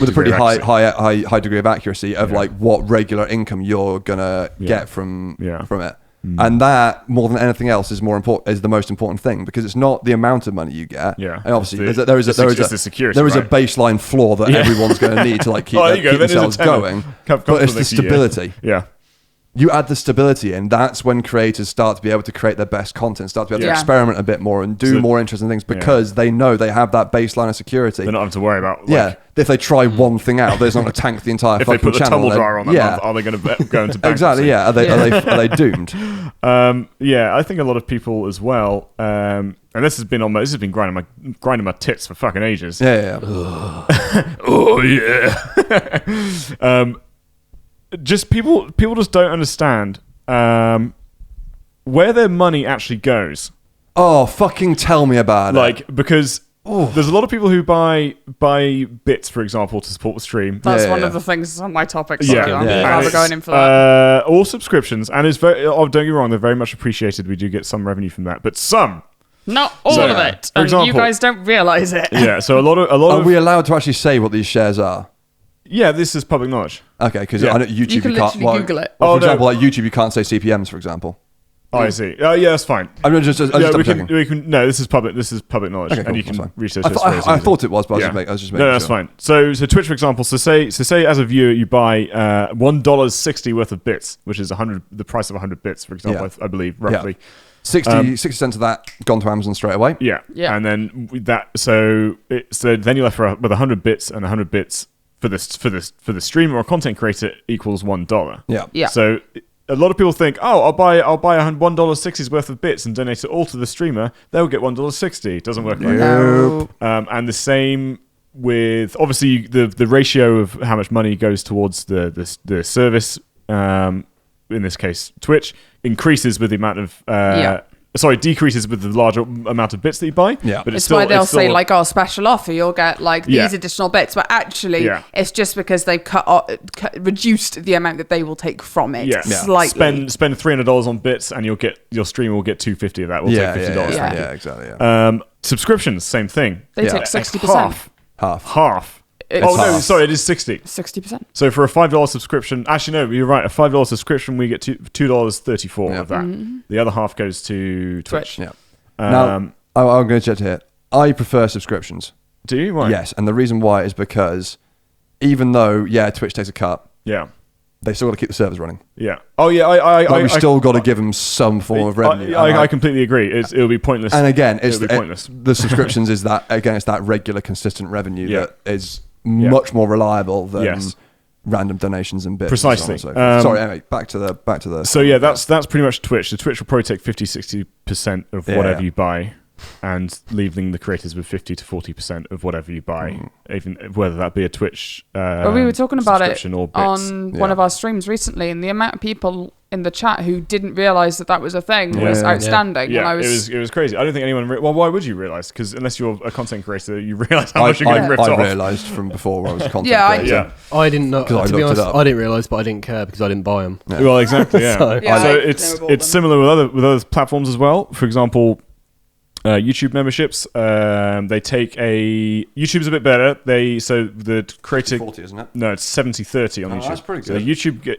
With a pretty high degree of accuracy of like what regular income you're gonna get from it, and that more than anything else is the most important thing because it's not the amount of money you get. Yeah, and obviously it's there is a baseline floor that everyone's going to need to like keep themselves going. But it's the stability. Yeah. you add the stability in, that's when creators start to be able to create their best content, start to be able to experiment a bit more and do more interesting things because they know they have that baseline of security. They're not having to worry about. If they try one thing out, there's not going to tank the entire if fucking they put the channel. tumble dryer on that month, are they going to go into bankruptcy? Exactly, yeah. Are they doomed? I think a lot of people as well, and this has been grinding my tits for fucking ages. Yeah. Oh yeah. Just people just don't understand where their money actually goes. Oh, fucking tell me about it. Because there's a lot of people who buy bits, for example, to support the stream. That's one of the things on my topics. Yeah. I'm rather going in for that. All subscriptions, and it's very. Oh, don't get me wrong, they're very much appreciated. We do get some revenue from that, but some. Not all of it. For example, you guys don't realise it. Yeah, so a lot of. Are we allowed to actually say what these shares are? Yeah, this is public knowledge. Okay, because I know YouTube you can can't. literally Google it. For example, like YouTube, you can't say CPMs, for example. Oh, I see. Yeah, that's fine. I'm just we can. No, this is public. This is public knowledge, okay, cool, and you can research I this. I thought it was, but I was just making No, that's fine. So Twitch, for example. So say as a viewer, you buy $1.60 worth of bits, which is the price of 100 bits, for example. I believe roughly. 60 cents of that gone to Amazon straight away. Yeah. And then so then you're left with 100 bits, and 100 bits for the streamer or content creator equals $1. Yeah. So a lot of people think, I'll buy $1.60's worth of bits and donate it all to the streamer. They'll get $1.60. It doesn't work like that. And the same with obviously the ratio of how much money goes towards the service. In this case, Twitch increases with the amount of. Decreases with the larger amount of bits that you buy. Yeah, but it's why they'll say like, special offer, you'll get like these additional bits. But actually, it's just because they've reduced the amount that they will take from it slightly. Spend $300 on bits, and your streamer will get $250 of that. We'll take $50. Yeah, exactly. Yeah. Subscriptions, same thing. They take 60%. Half. It is 60. 60%. So for a $5 subscription, actually no, you're right. A $5 subscription, we get $2.34 of that. Mm-hmm. The other half goes to Twitch. Yeah. Now I'm going to check here. I prefer subscriptions. Do you? Why? Yes, and the reason why is because even though Twitch takes a cut, they still got to keep the servers running. Yeah. Oh yeah. We still got to give them some form of revenue. I completely agree. It'll be pointless. And again, it'll be pointless. The subscriptions is that it's that regular, consistent revenue that is much more reliable than random donations and bits. Precisely. And so sorry, anyway, back to the. So that's pretty much Twitch. The Twitch will probably take 50-60% of whatever you buy, and leaving the creators with 50 to 40% of whatever you buy, even whether that be a Twitch. Well, we were talking about it on one of our streams recently, and the amount of people in the chat who didn't realize that was a thing was outstanding. Yeah, it was crazy. I don't think anyone. Well, why would you realize? Because unless you're a content creator, you realize how much you're getting ripped off. I realized from before when I was a content creator. I didn't know. To be honest, I didn't realize, but I didn't care because I didn't buy them. Yeah. Well, exactly. Yeah. So it's similar with other platforms as well. For example. YouTube memberships, they take YouTube's a bit better. The creator 40, isn't it? No, it's 70-30 on YouTube. That's pretty good. So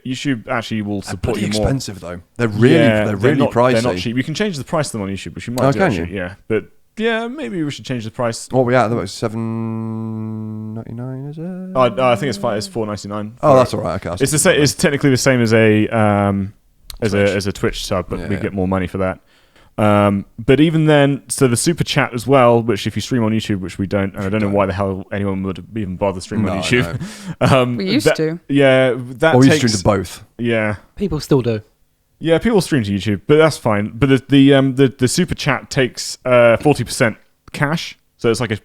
YouTube actually will support you more. Expensive though. They're really pricey. They're not cheap. You can change the price of them on YouTube, which you might do actually. Yeah, but maybe we should change the price. What are we at? That was $7.99, is it? I think it's $4.99. Oh, that's all right. Okay, it's technically the same as a Twitch sub, but we get more money for that. But even then, so the super chat as well, which if you stream on YouTube, which we don't, and I don't know why the hell anyone would even bother streaming on YouTube. We used to. Yeah, that we stream to both. Yeah, people still do. Yeah, people stream to YouTube, but that's fine. But the super chat takes 40% cash, so it's like a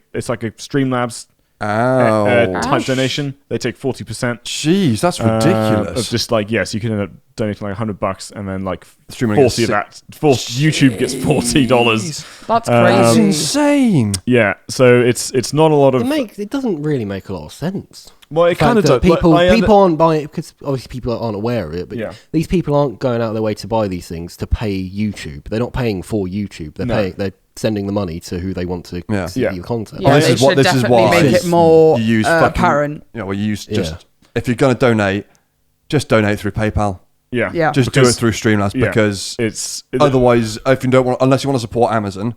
Streamlabs type donation. They take 40%. Jeez, that's ridiculous. Of just like you can end up donating like $100, and then like Streaming 40 of that. YouTube gets $40. That's crazy. That's insane. Yeah, so it's not a lot of. It doesn't really make a lot of sense. Well, it kind of does. People aren't buying it because obviously people aren't aware of it. But these people aren't going out of their way to buy these things to pay YouTube. They're not paying for YouTube. They're sending the money to who they want to see the content. Yeah, this is why make it more apparent. If you're going to donate, just donate through PayPal. Yeah. Just do it through Streamlabs because it's otherwise, if you don't want, unless you want to support Amazon,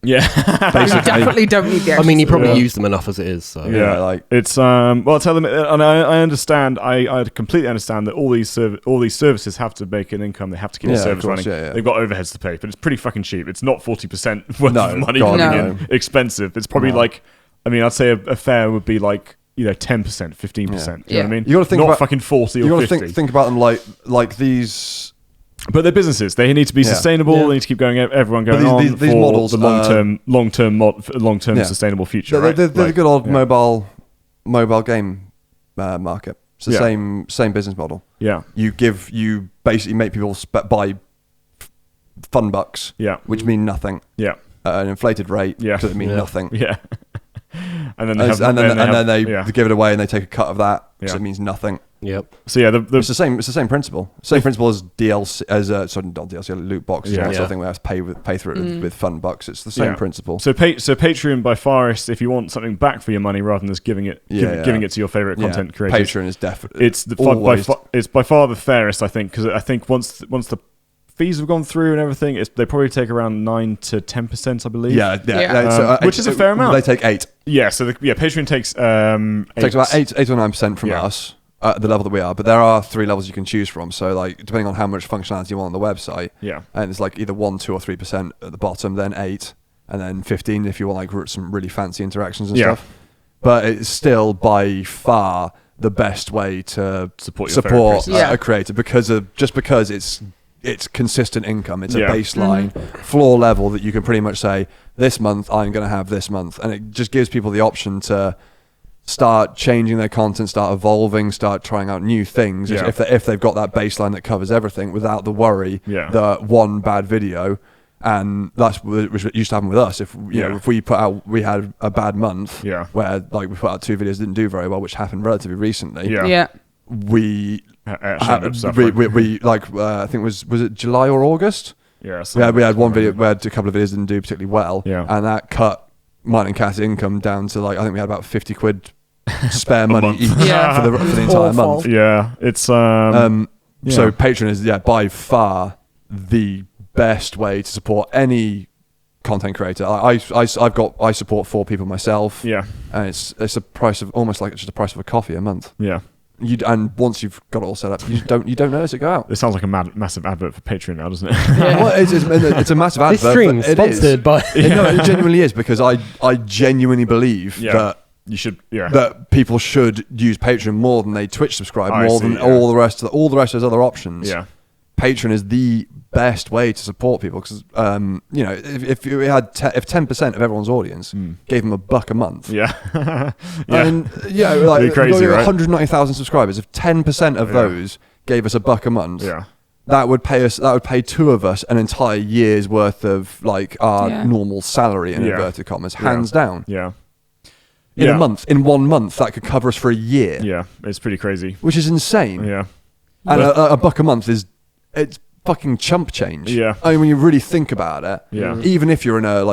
Yeah. You Basically. definitely don't need the I extra mean, you probably Yeah. use them enough as it is. So. Yeah, like it's well, tell them, and I understand. I completely understand that all these services have to make an income. They have to keep the Yeah, service of course, running. yeah. They've got overheads to pay, but it's pretty fucking cheap. It's not 40% worth No, of money God, coming no. in expensive. It's probably like, I mean, I'd say a fare would be like 10%, 15%. You know what I mean? You got to think not about fucking 40 you or got 50. to think about them like these. But they're businesses. They need to be sustainable. Yeah. They need to keep going. Everyone But going these on for models, the long-term Yeah. sustainable future. They're, right? they're the Like, good old yeah. mobile game market. It's the same business model. Yeah, You basically make people buy fun bucks, yeah, which mean nothing yeah, at an inflated rate. Yeah. Because it mean Yeah. nothing. yeah. And then they And have, then they yeah. give it away and they take a cut of that, so Yeah. it means nothing. Yep. So yeah, It's the same. It's the same principle. Same principle as DLC, sorry, not DLC, loot boxes. Yeah. Yeah. Sort Yeah. of thing where I have to pay through it with fun bucks. It's the same Yeah. principle. So Patreon by far is if you want something back for your money rather than just giving it giving it to your favorite content creators. Patreon is definitely It's it's by far the fairest, I think, because I think once the fees have gone through and everything, they probably take around 9 to 10%, I believe. Yeah. Yeah. Which is a fair amount. They take 8. Yeah. So Patreon takes Takes about 8 or 9% from Yeah. us at the level that we are. But there are 3 levels you can choose from. So like depending on how much functionality you want on the website, Yeah. and it's like either 1, 2, or 3% at the bottom, then 8, and then 15 if you want like some really fancy interactions and Yeah. stuff. But it's still by far the best way to Support your favorite creators. Yeah. a creator because it's consistent income. It's Yeah. a baseline floor level that you can pretty much say, this month I'm going to have this month. And it just gives people the option to start changing their content, start evolving, start trying out new things. Yeah. If they've got that baseline that covers everything without the worry that one bad video, and that's what used to happen with us. If if we had a bad month where like we put out 2 videos that didn't do very well, which happened relatively recently. Yeah. We Actually end up suffering. we like I think was it July or August? Yeah. We had one video, we had a couple of videos that didn't do particularly well, and that cut mine and Cass's income down to like I think we had about 50 quid spare money each Yeah. for the entire Awful. month. Yeah. It's So Patreon is by far the best way to support any content creator. I support 4 people myself. Yeah. And it's a price of almost like it's just the price of a coffee a month. Yeah. And once you've got it all set up, you don't notice it go out. It sounds like a massive advert for Patreon now, doesn't it? Well, it's a massive advert. This stream but it sponsored is. by. No, it genuinely is because I genuinely believe that you should. Yeah. that people should use Patreon more than they Twitch subscribe, more than all the rest of those other options. Yeah. Patreon is the best way to support people because if you had if 10% of everyone's audience gave them $1 a month, Yeah. and like It'd be crazy, right? 190,000 subscribers. If 10% of those gave us $1 a month, that would pay us. That would pay 2 of us an entire year's worth of like our normal salary in inverted commas, hands down. Yeah. In a month, in 1 month, that could cover us for a year. Yeah. It's pretty crazy. Which is insane. Yeah. And $1 a month it's fucking chump change. Yeah. I mean, when you really think about it, Yeah. even if you're in a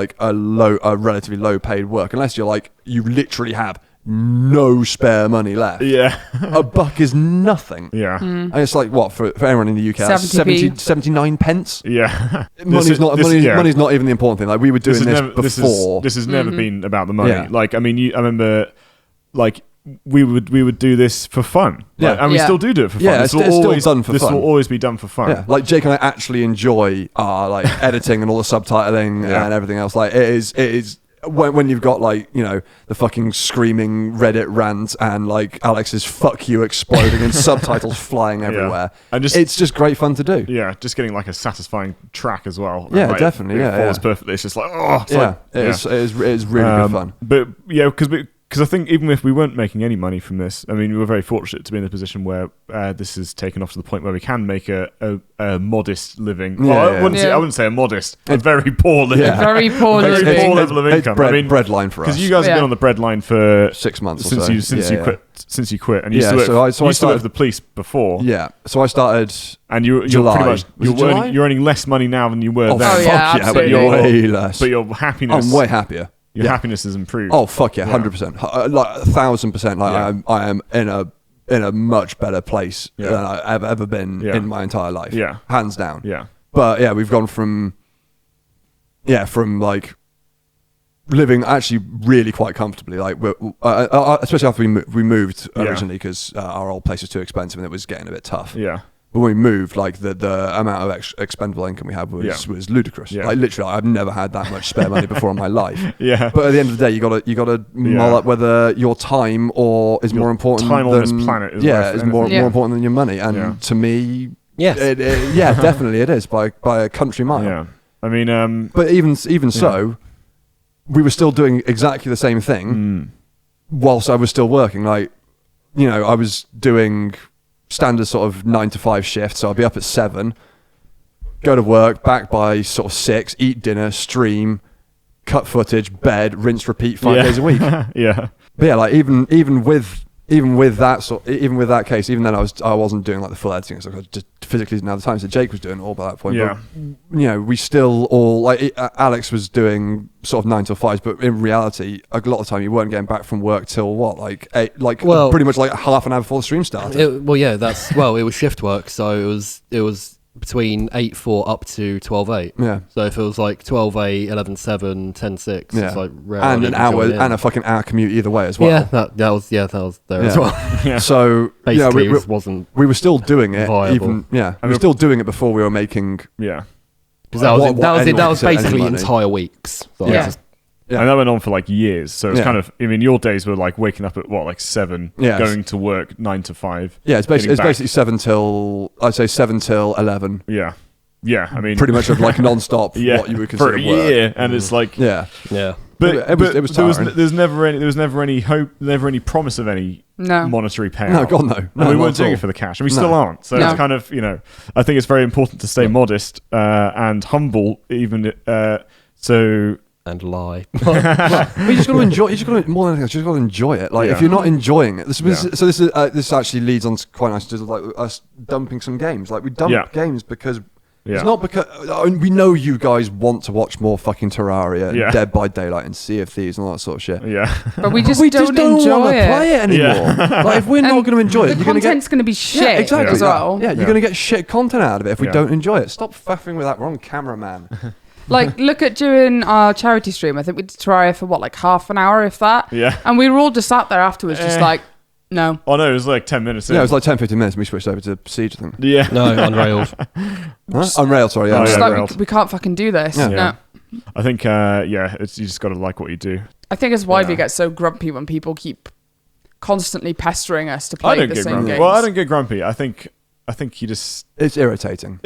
relatively low paid work, unless you're like, you literally have no spare money left. Yeah. $1 is nothing. Yeah. And it's like, what, for everyone in the UK, that's 70p. 79 pence? Yeah. Money's not even the important thing. Like, we were doing this before. This has never been about the money. Yeah. Like, I mean, I remember, like, we would do this for fun. Yeah. Like, and we still do it for fun. Yeah, it's still done for this fun. will always be done for fun. Yeah, like Jake and I actually enjoy our like editing and all the subtitling and everything else. Like it is when you've got like the fucking screaming Reddit rant and like Alex's "fuck you" exploding and subtitles flying everywhere. And it's just great fun to do. Yeah, just getting like a satisfying track as well. Yeah, like, definitely. It falls perfectly. It's just like It is really good fun. But yeah, because I think even if we weren't making any money from this, I mean, we were very fortunate to be in a position where this has taken off to the point where we can make a modest living. Well, I wouldn't say a modest, a very poor living. Yeah. Very poor Very living. poor level of income. Bread line for us. Because you guys have been on the bread line for 6 months since you quit, and you used to work for the police before. Yeah, so I started, and you're July. pretty much you're earning less money now than you were then. Oh, yeah, fuck absolutely. but way less. But your happiness, I'm way happier. Your happiness has improved. Oh fuck yeah, 100%, like 1,000%. Like I am in a much better place than I've ever been in my entire life. Yeah, hands down. Yeah, but yeah, we've gone from like living actually really quite comfortably. Like, especially after we moved originally because our old place was too expensive and it was getting a bit tough. Yeah. But when we moved, like the amount of expendable income we had was ludicrous. Yeah. Like literally, I've never had that much spare money before in my life. Yeah. But at the end of the day, you gotta mull up whether your time is more important. Time than, on this planet is more important than your money. And to me, yes, definitely it is by a country mile. Yeah. I mean, but even so, we were still doing exactly the same thing whilst I was still working. Like, I was doing standard sort of 9 to 5 shift, so I'd be up at 7, go to work, back by sort of 6, eat dinner, stream, cut footage, bed, rinse, repeat 5 days a week. Yeah. But yeah, like even with that case, even then I wasn't doing like the full editing, so I just physically didn't have the time. So Jake was doing it all by that point. Yeah. But, we still all like Alex was doing sort of 9 till 5s, but in reality, a lot of the time you weren't getting back from work till what, like 8, pretty much like half an hour before the stream started. It was shift work, so it was between 8-4 up to 12-8. Yeah. So if it was like 12-8, 11-7, 10-6, it's like rare. And an hour and a fucking hour commute either way as well. Yeah, that was there as well. Yeah. So basically, we were still doing it. viable. We were still doing it before we were making. Yeah. Because that was basically entire weeks. So And that went on for like years. So it's kind of, I mean, your days were like waking up at what, like 7, going to work 9 to 5. Yeah, it's basically 7 till 11. Yeah. Yeah, I mean, pretty much like non-stop what you would consider for a work. year, and it's like yeah. But it was tiring. there was never any hope, never any promise of any monetary payout. No, God no. And we weren't doing it for the cash, and we still aren't. So it's kind of, I think it's very important to stay modest and humble, even so. And lie. But you just got to enjoy. You just got to more than anything else. You just got to enjoy it. Like if you're not enjoying it, this actually leads on to quite nice to like us dumping some games. Like we dump games because it's not because we know you guys want to watch more fucking Terraria, and Dead by Daylight, and Sea of Thieves and all that sort of shit. Yeah, but we just don't want to enjoy play it anymore. Like if we're not going to enjoy it, the content's going to be shit exactly as well. Yeah, you're going to get shit content out of it if we don't enjoy it. Stop faffing with that wrong cameraman. Like, look at during our charity stream, I think we did Terraria for what, like half an hour, if that? Yeah. And we were all just sat there afterwards, just like, no. Oh, no, it was like 10 minutes in. Yeah, it was like 10-15 minutes and we switched over to Siege, I think. Yeah. No, Unrailed. Unrailed, sorry, yeah. Oh, Just yeah, like, we can't fucking do this. Yeah. No. I think, you just got to like what you do. I think it's why we get so grumpy when people keep constantly pestering us to play the same games. Well, I don't get grumpy. I think you just... It's irritating.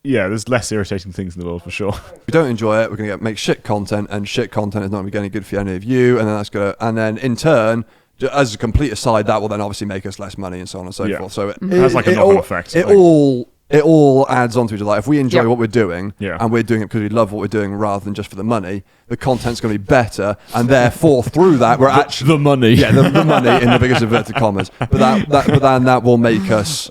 There's less irritating things in the world for sure. If we don't enjoy it, we're going to make shit content, and shit content is not going to be any good for any of you, and then in turn, as a complete aside, that will then obviously make us less money and so on and so forth. So it has like a knock-on effect. It all adds on to each other. Like if we enjoy what we're doing, and we're doing it because we love what we're doing rather than just for the money, the content's going to be better, and therefore through that we're actually the money. Yeah, the money in the biggest inverted commas. But then that will make us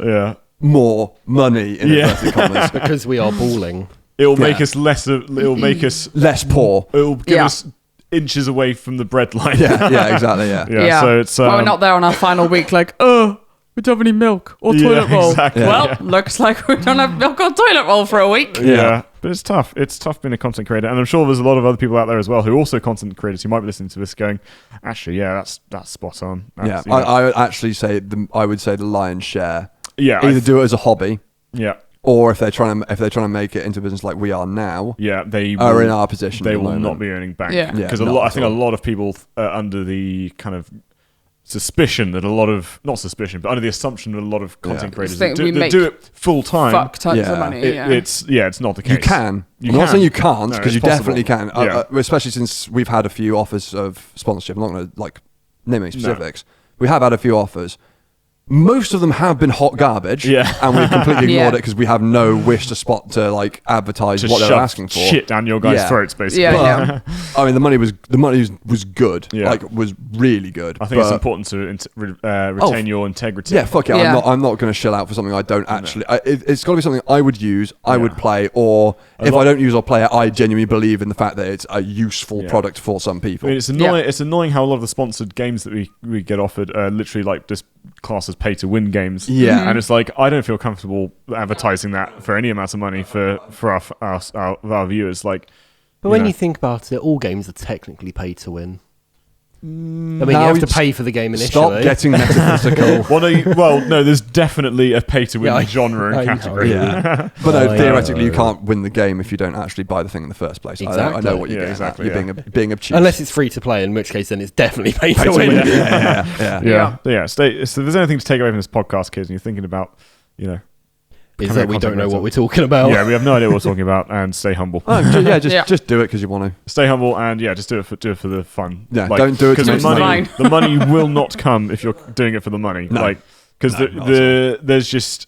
more money in inverted commas because we are balling. It'll make us less. It'll make us less poor. It'll give us inches away from the breadline. Yeah, exactly. Yeah. So it's we're not there on our final week. Like, we don't have any milk or toilet roll. Exactly. Well, looks like we don't have milk or toilet roll for a week. Yeah. But it's tough. It's tough being a content creator, and I'm sure there's a lot of other people out there as well who are also content creators who might be listening to this, going, "Actually, that's spot on." I would actually say I would say the lion's share. Yeah. Either do it as a hobby. Yeah. Or if they're trying to make it into business like we are now, they are in our position. They will not be earning back because I think a lot of people are under the kind of suspicion that but under the assumption that a lot of content creators that do it full time. Fuck tons of money. It's not the case. You can. I'm not saying you can't because you definitely can. Especially since we've had a few offers of sponsorship. I'm not going to name any specifics. We have had a few offers. Most of them have been hot garbage, and we've completely ignored it because we have no wish to advertise what they're asking for. Shit down your guys' throats, basically. But, I mean, the money was good. Was really good. I think it's important to retain your integrity. Yeah, fuck it. I'm not going to shell out for something I don't actually. It's got to be something I would use, I would play, or if I don't use or play it, I genuinely believe in the fact that it's a useful product for some people. I mean, it's annoying. It's annoying how a lot of the sponsored games that we get offered are literally like just class as pay to win games. And it's like I don't feel comfortable advertising that for any amount of money for our viewers. Like But when you think about it, all games are technically pay to win. I mean, you Now have to pay for the game initially. Stop getting metaphysical. well, no, there's definitely a pay-to-win genre and category. Yeah. But no, theoretically, you can't win the game if you don't actually buy the thing in the first place. Exactly. I know what you're getting at. You're being obtuse. Unless it's free to play, in which case then it's definitely pay to win. Yeah. So if there's anything to take away from this podcast, kids, and you're thinking about, is that we don't know what we're talking about. Yeah, we have no idea what we're talking about, and stay humble. Just do it because you want to. Stay humble, and just do it for the fun. Yeah, don't do it because the money will not come if you're doing it for the money. No. Because there's just.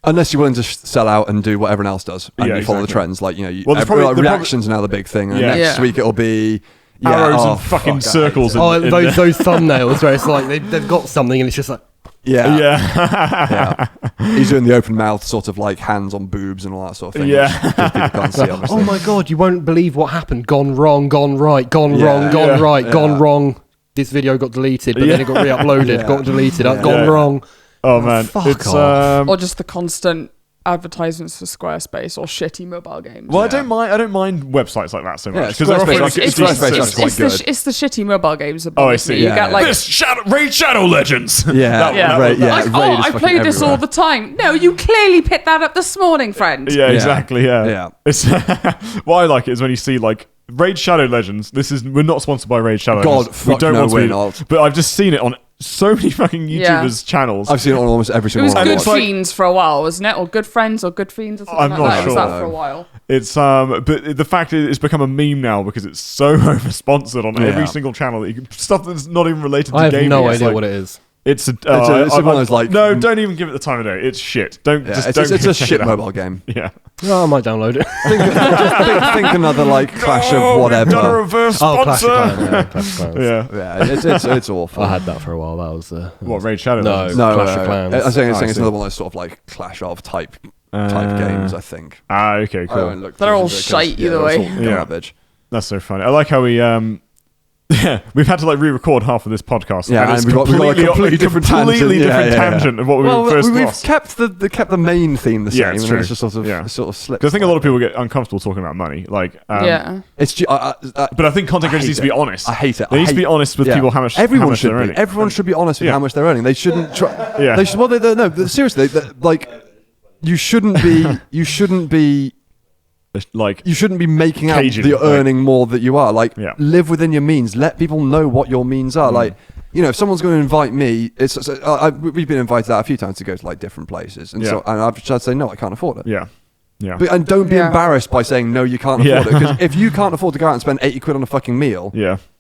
Unless you're willing to sell out and do what everyone else does, and you follow the trends, reactions are now the big thing. And next week it'll be arrows and fucking circles. Those thumbnails where it's like they've got something and it's just like. Yeah. He's doing the open mouth sort of like hands on boobs and all that sort of thing. Yeah. Which people can't see, obviously. Oh my god, you won't believe what happened. Gone wrong, gone right, gone wrong, gone right, gone wrong. This video got deleted, but then it got re-uploaded, got deleted, gone wrong. Oh man, fuck off. Or just the constant advertisements for Squarespace or shitty mobile games. Well, I don't mind websites like that so much because it's the shitty mobile games. I see. You get like this Raid Shadow Legends. I play this all the time. No, you clearly picked that up this morning, friend. Yeah, exactly. Yeah. It's what I like it is when you see like Raid Shadow Legends. We're not sponsored by Raid Shadow Legends. We don't want to be. But I've just seen it on so many fucking YouTubers' channels. I've seen it on almost every single one. It was Good Fiends for a while, wasn't it? Or Good Friends or Good Fiends or something I'm not sure. It was that for a while. It's but the fact is it's become a meme now because it's so over-sponsored on every single channel that stuff that's not even related to gaming. I have no idea what it is. It's one of those like no, don't even give it the time of day. It's shit. It's a shit mobile game. Yeah. Oh, I might download it. think another like Clash of whatever. Done a reverse sponsor. Clash of Clans. It's awful. I had that for a while. That was what Raid Shadow? No, Clash of Clans. I think it's another one of those sort of like Clash of type games. I think. Okay, cool. They're all shite either way. Garbage. That's so funny. I like how we we've had to like re-record half of this podcast. Yeah, and we've got a completely different tangent of what we first we've lost. kept the main theme the same. Yeah, it's true. And it's just sort of slipped. Because I think a lot of people get uncomfortable talking about money. Like, it's. But I think content creators need to be honest. I hate it. They need to be honest with people how much. Everyone should be. Earning. Everyone should be honest with how much they're earning. They shouldn't try. Yeah. They should. Well, no. Seriously, like, you shouldn't be. Like you shouldn't be making out that you're earning more that you are. Like, live within your means. Let people know what your means are. Like, if someone's going to invite me, we've been invited out a few times to go to like different places, and so I've tried to say no, I can't afford it. Yeah. And don't be embarrassed by saying no, you can't afford it. Because if you can't afford to go out and spend 80 quid on a fucking meal,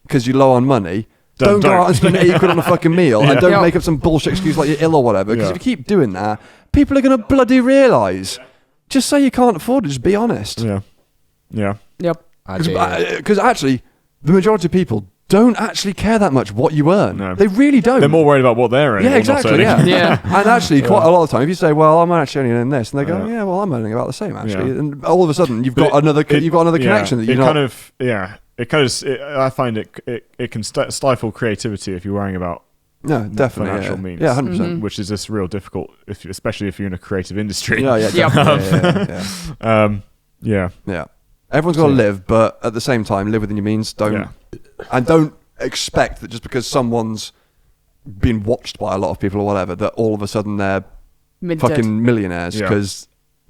because you're low on money. Don't go out and spend 80 quid on a fucking meal, and don't make up some bullshit excuse like you're ill or whatever. Because if you keep doing that, people are going to bloody realise. Just say you can't afford it. Just be honest. Yeah. Yep. Because actually, the majority of people don't actually care that much what you earn. No. They really don't. They're more worried about what they're earning. Yeah, exactly. Yeah. And actually, quite a lot of the time, if you say, "Well, I'm actually only earning this," and they go, "Yeah, well, I'm earning about the same actually," and all of a sudden, you've got another connection that I find it can stifle creativity if you're worrying about. No, definitely. Financial means. Yeah, 100%. Which is just real difficult, especially if you're in a creative industry. Yeah. Everyone's got to live, but at the same time, live within your means. Don't expect that just because someone's been watched by a lot of people or whatever, that all of a sudden they're fucking millionaires. Because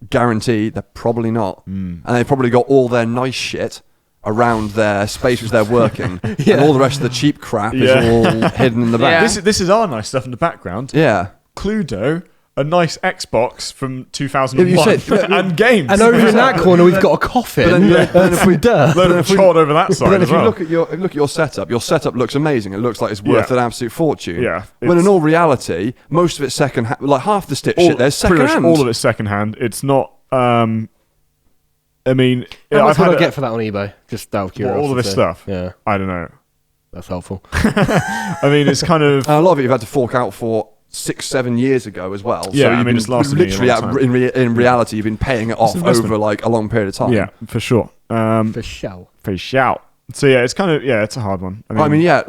guarantee they're probably not, and they've probably got all their nice shit around their space which they're working, and all the rest of the cheap crap is all hidden in the back. This is our nice stuff in the background. Yeah, Cluedo. A nice Xbox from 2001 and games. And over in that corner, we've got a coffin. Load of chod over that side. But then if you look at your setup looks amazing. It looks like it's worth an absolute fortune. Yeah. When in all reality, most of it's second hand. Like half the shit there's second hand. All of it's second hand. It's not. I mean, how much would I get for that on eBay? Just out of curiosity. All of this stuff. Yeah, I don't know. That's helpful. I mean, it's kind of a lot of it you've had to fork out for 6-7 years ago as well. Yeah, so I mean, it's lasted literally in reality, you've been paying it off over like a long period of time. Yeah, for sure. For sure. So yeah, it's kind of it's a hard one. I mean, we have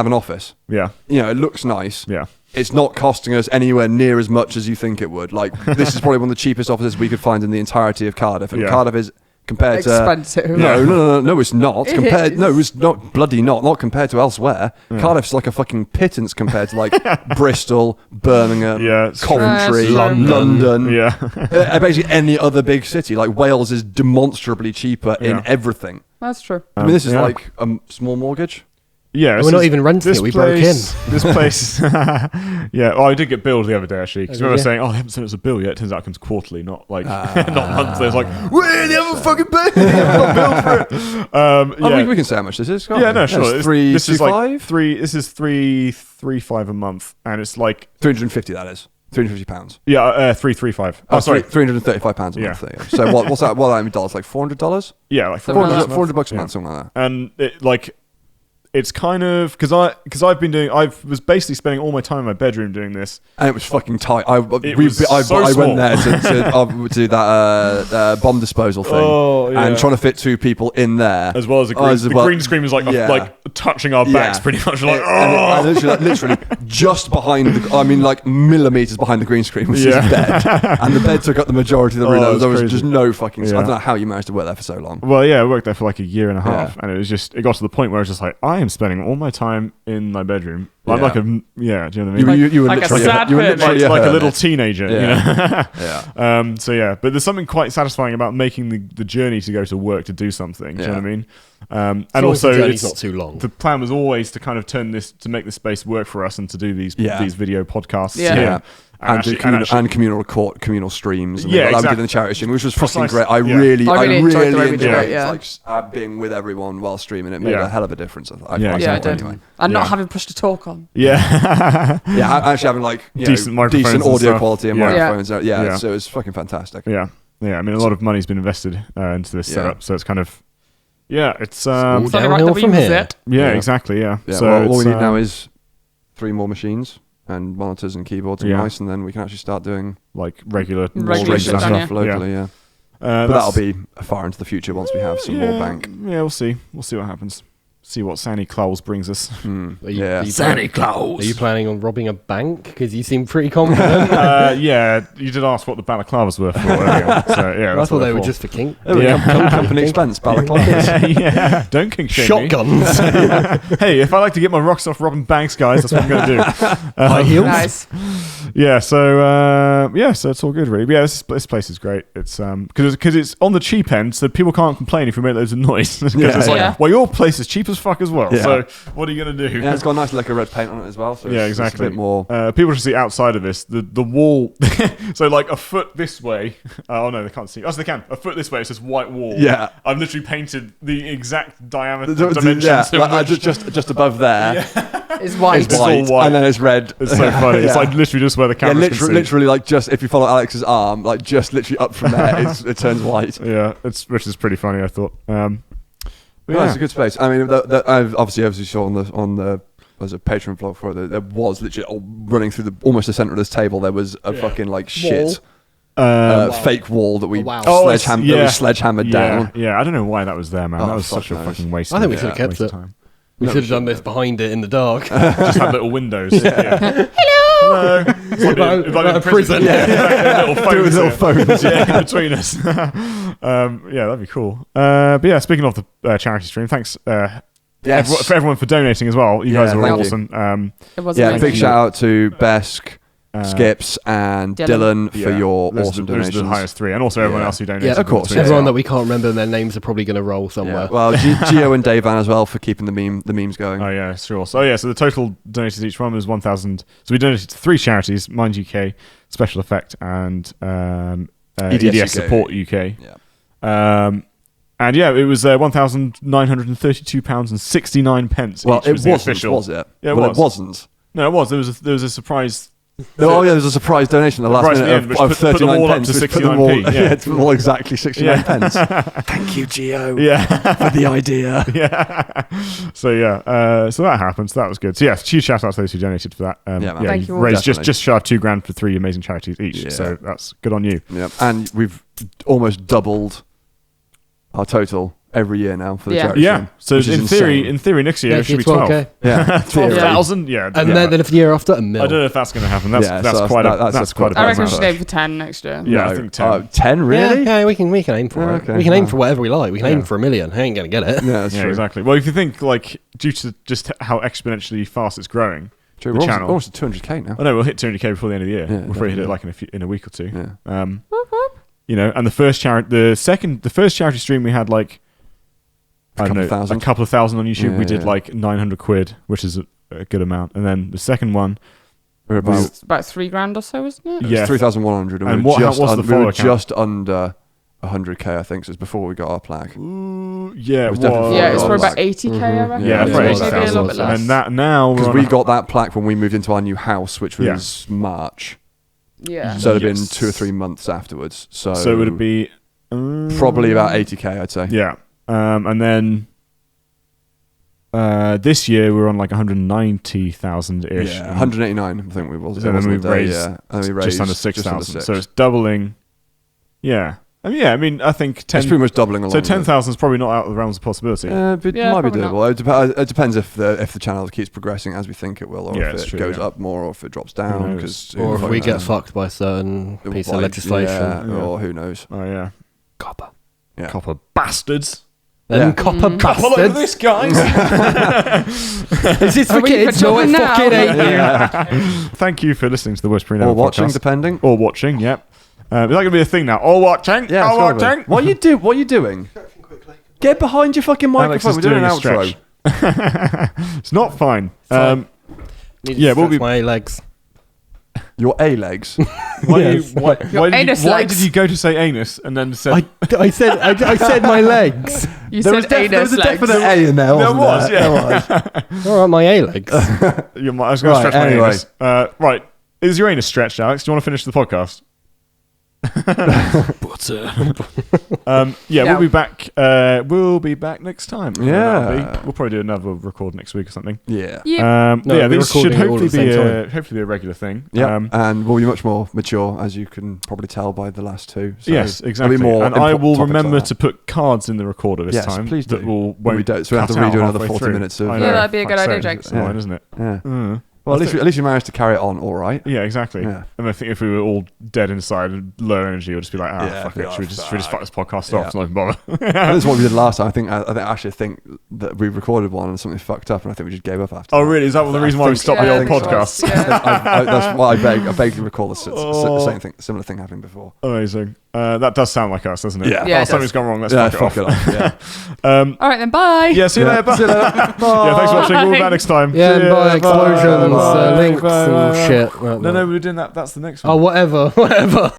an office. Yeah, it looks nice. Yeah, it's not costing us anywhere near as much as you think it would. Like this is probably one of the cheapest offices we could find in the entirety of Cardiff, and Cardiff is compared expensive. to no, it's not compared. No, it's not bloody not compared to elsewhere. Cardiff's like a fucking pittance compared to like Bristol, Birmingham, Coventry, London. Basically any other big city. Like Wales is demonstrably cheaper in everything. That's true. I mean, this is like a small mortgage. Yeah, we're not even renting it. We broke in. This place, Well, I did get billed the other day actually because remember saying, "Oh, they haven't sent us a bill yet." It turns out it comes quarterly, not like not monthly. It's like, they haven't fucking paid. Not billed for it. We can say how much this is. Yeah, no, sure. It's 325. This is 335 a month, and it's like 350. That is £350. Yeah, 335. Oh, sorry, £335 a month. Yeah. So what's that? What in dollars? Like $400? Yeah, like $400 a month, something like that. And it's kind of because I was basically spending all my time in my bedroom doing this, and it was fucking tight. I went there to do that bomb disposal thing, and trying to fit 2 people in there, as well as the green screen was like touching our backs pretty much. Like, and literally just behind millimeters behind the green screen was his bed, and the bed took up the majority of the room. There was just no fucking. I don't know how you managed to work there for so long. Well, I worked there for like a year and a half, and it got to the point where I was just like, I am spending all my time in my bedroom. I'm like do you know what I mean? You were like literally like a little teenager. Yeah. You know? But there's something quite satisfying about making the journey to go to work to do something. Do you know what I mean? And also, the journey's not too long. The plan was always to kind of to make this space work for us and to do these video podcasts. Yeah. And communal streams. And exactly. Like we did in the charity stream, which was fucking great. I really enjoyed the way we did it. Like being with everyone while streaming. It made a hell of a difference. I did. Anyway. And not having push to talk on. Actually having like decent audio quality and microphones. So it was fucking fantastic. Yeah. I mean, a lot of money's been invested into this setup, so it's kind of it's all downhill from here. Yeah, exactly. Yeah. So all we need now is 3 more machines and monitors and keyboards and mice, and then we can actually start doing like regular stuff locally. But that'll be far into the future once we have some more bank. Yeah, we'll see what happens. See what Santa Claus brings us. Santa Claus. Are you planning on robbing a bank? Because you seem pretty confident. You did ask what the balaclavas were for earlier. So, I thought they were just for kink. Company expense balaclavas. Don't kink shame Shotguns. Hey, if I like to get my rocks off robbing banks, guys, that's what I'm going to do. High heels. Nice. So it's all good, really. Yeah, this place is great. It's because it's on the cheap end, so people can't complain if we make loads of noise. Because it's like, well, your place is cheap as fuck as well. Yeah. So what are you going to do? Yeah, it's got a nice lick of red paint on it as well. So exactly. It's a bit more. People should see outside of this. The wall. So like a foot this way. Oh no, they can't see. Oh, so they can. A foot this way. It's this white wall. Yeah. I've literally painted the exact diameter dimensions. Just above there. It's white. It's all white, and then it's red. It's so funny. It's like literally just where the camera. Literally like just if you follow Alex's arm, like just literally up from there, it turns white. Yeah, which is pretty funny. I thought. It's a good space. I mean, I've obviously as you saw on the was a Patreon vlog for it. There was literally running through almost the center of this table. There was a fucking like shit. Fake wall that we sledgehammered down. Yeah, I don't know why that was there, man. That was such a fucking waste. I think we should have kept it. We should have done this behind it in the dark. Just had little windows. Hello. It's like a prison. Little phones in between us. That'd be cool. But speaking of the charity stream, thanks for everyone for donating as well. You guys were awesome. Big shout out to Besk, Skips and Dylan for your awesome donations. Those are the highest 3, and also everyone else who donated. Yeah, of course. Everyone that we can't remember, their names are probably going to roll somewhere. Yeah. Well, Gio and Davan as well for keeping the memes going. Oh yeah, sure. So the total donated each one was 1,000. So we donated to 3 charities: Mind UK, Special Effect, and EDS Support UK. Yeah. And it was £1,932.69. Well, it wasn't, official. Was it? Yeah, it wasn't. No, it was. There was a surprise. There was a surprise donation at the last minute of 39 pence. To 69p. It's all exactly 69 pence. Thank you, Gio. For the idea. So that happened. So that was good. So huge shout out to those who donated for that. Thank you. Raised just shy of $2,000 for 3 amazing charities each. Yeah. So that's good on you. Yeah, and we've almost doubled our total every year now for the Yeah. charity Yeah. stream, So which is in theory, next year it should be 12. 12K. Yeah, 12,000. Yeah. And yeah. then if the year after, a mil. I don't know if that's going to happen. That's Yeah, that's so quite that's quite a I big reckon we amount. should aim for 10 next year. Yeah, I think 10. 10 really? Yeah, we can aim for it. Okay. We can aim for whatever we like. We can aim Yeah. for 1 million. I ain't gonna get it. Yeah, that's Yeah, true. exactly. Well, if you think like due to just how exponentially fast it's growing, True. the We're channel. almost at 200k now. I know we'll hit 200k before the end of the year. Yeah, we'll probably hit it definitely. like in a week or two. Yeah. You know, and the first charity stream we had like I don't know, a couple of thousand on YouTube. Yeah, we did yeah. like 900 quid, which is a good amount. And then the second one, We're about It's about $3,000 or so, isn't it? yeah, 3,100, And and what's the we follow were account? just under 100k, I think. So it's before we got our plaque. Ooh, yeah, It was definitely Yeah, it's Oh, for like- about 80k, I reckon. Yeah, Yeah, for yeah, Maybe a 80,000. little bit less. And that now Because we're we on got that plaque when we moved into our new house, which was March. Yeah. So it'd have been Yes. 2 or 3 months afterwards. So would it be probably about 80k, I'd say. Yeah, and then this year we're on like 190,000 ish. Yeah, 189, I think we was. And then we raised, yeah. And we just under raised 6,000. So 6. it's doubling. Yeah, I mean, I think 10. It's pretty much doubling along. So 10,000 is probably not out of the realms of possibility. But Yeah, it might be probably doable. It depends if the channel keeps progressing as we think it will, or Yeah, if it's it true, goes yeah. up more, or if it drops down. knows? Cause Or if we get fucked fucked by a certain piece of legislation. yeah, or who knows. Oh yeah, Copper. Yeah. copper bastards. Them Yeah. copper Couple over bastards. this, guys. Is this for Are we for kids? No, it children now? fucking ain't you. Thank you for listening to the Worst Premade Or watching, podcast. depending. Or watching. Yep. Is that going to be a thing now? Or watching. Yeah, Or it's gotta be. watching. What are you doing? Get behind your fucking Alex microphone. is We're doing an doing a outro. It's not fine. Fine. Need to Yeah, we'll stretch be- my legs. Your A legs. Why, Yes. why anus why legs. did you go to say anus and then said I said my legs. You There was said anus a legs. definite A in there, wasn't was, there? yeah. There was. All right, my A legs. I was going to Right, stretch my anyway. anus? Right. Is your anus stretched, Alex? Do you want to finish the podcast? Yeah, No. we'll be back. We'll be back next time. Yeah. We'll probably do another record next week or something. Yeah. Yeah. No, yeah, we're this should recording it all at hopefully the be same hopefully be a regular thing. Yeah, and we'll be much more mature, as you can probably tell by the last two. So Yes, there'll exactly. be more And I important will topics remember like to put cards in the recorder this Yes, time. please do. That will When we won't don't, so we have to cut out redo another halfway 40 through. minutes of. I Yeah, know. that'd be a good Fuck's idea, sake, Jake. it's annoying, Yeah. isn't it? Yeah. Well, at least you managed to carry it on all right. Yeah, exactly. Yeah. And I think if we were all dead inside and low energy, we'll just be like, Yeah, fuck be it. like, Should we just fuck this podcast Yeah. off? Not even bother. That's what we did last time. I actually think that we recorded one and something fucked up, and I think we just gave up after. Oh, that. really? Is that the reason why we stopped the Yeah, old I think so. podcast? Yeah. That's what I vaguely recall the Oh. same thing, similar thing happening before. Amazing. That does sound like us, doesn't it? Yeah. Yeah, Oh, it something's does. gone wrong. Let's Yeah, fuck it off. Yeah. All right, then. Bye. Yeah, see you later. Bye. See you later. Yeah, thanks for watching. We'll be back next time. Yeah, See and ya. by explosions, Bye. links Bye. and Bye. shit. No, we're doing that. That's the next one. Oh, whatever.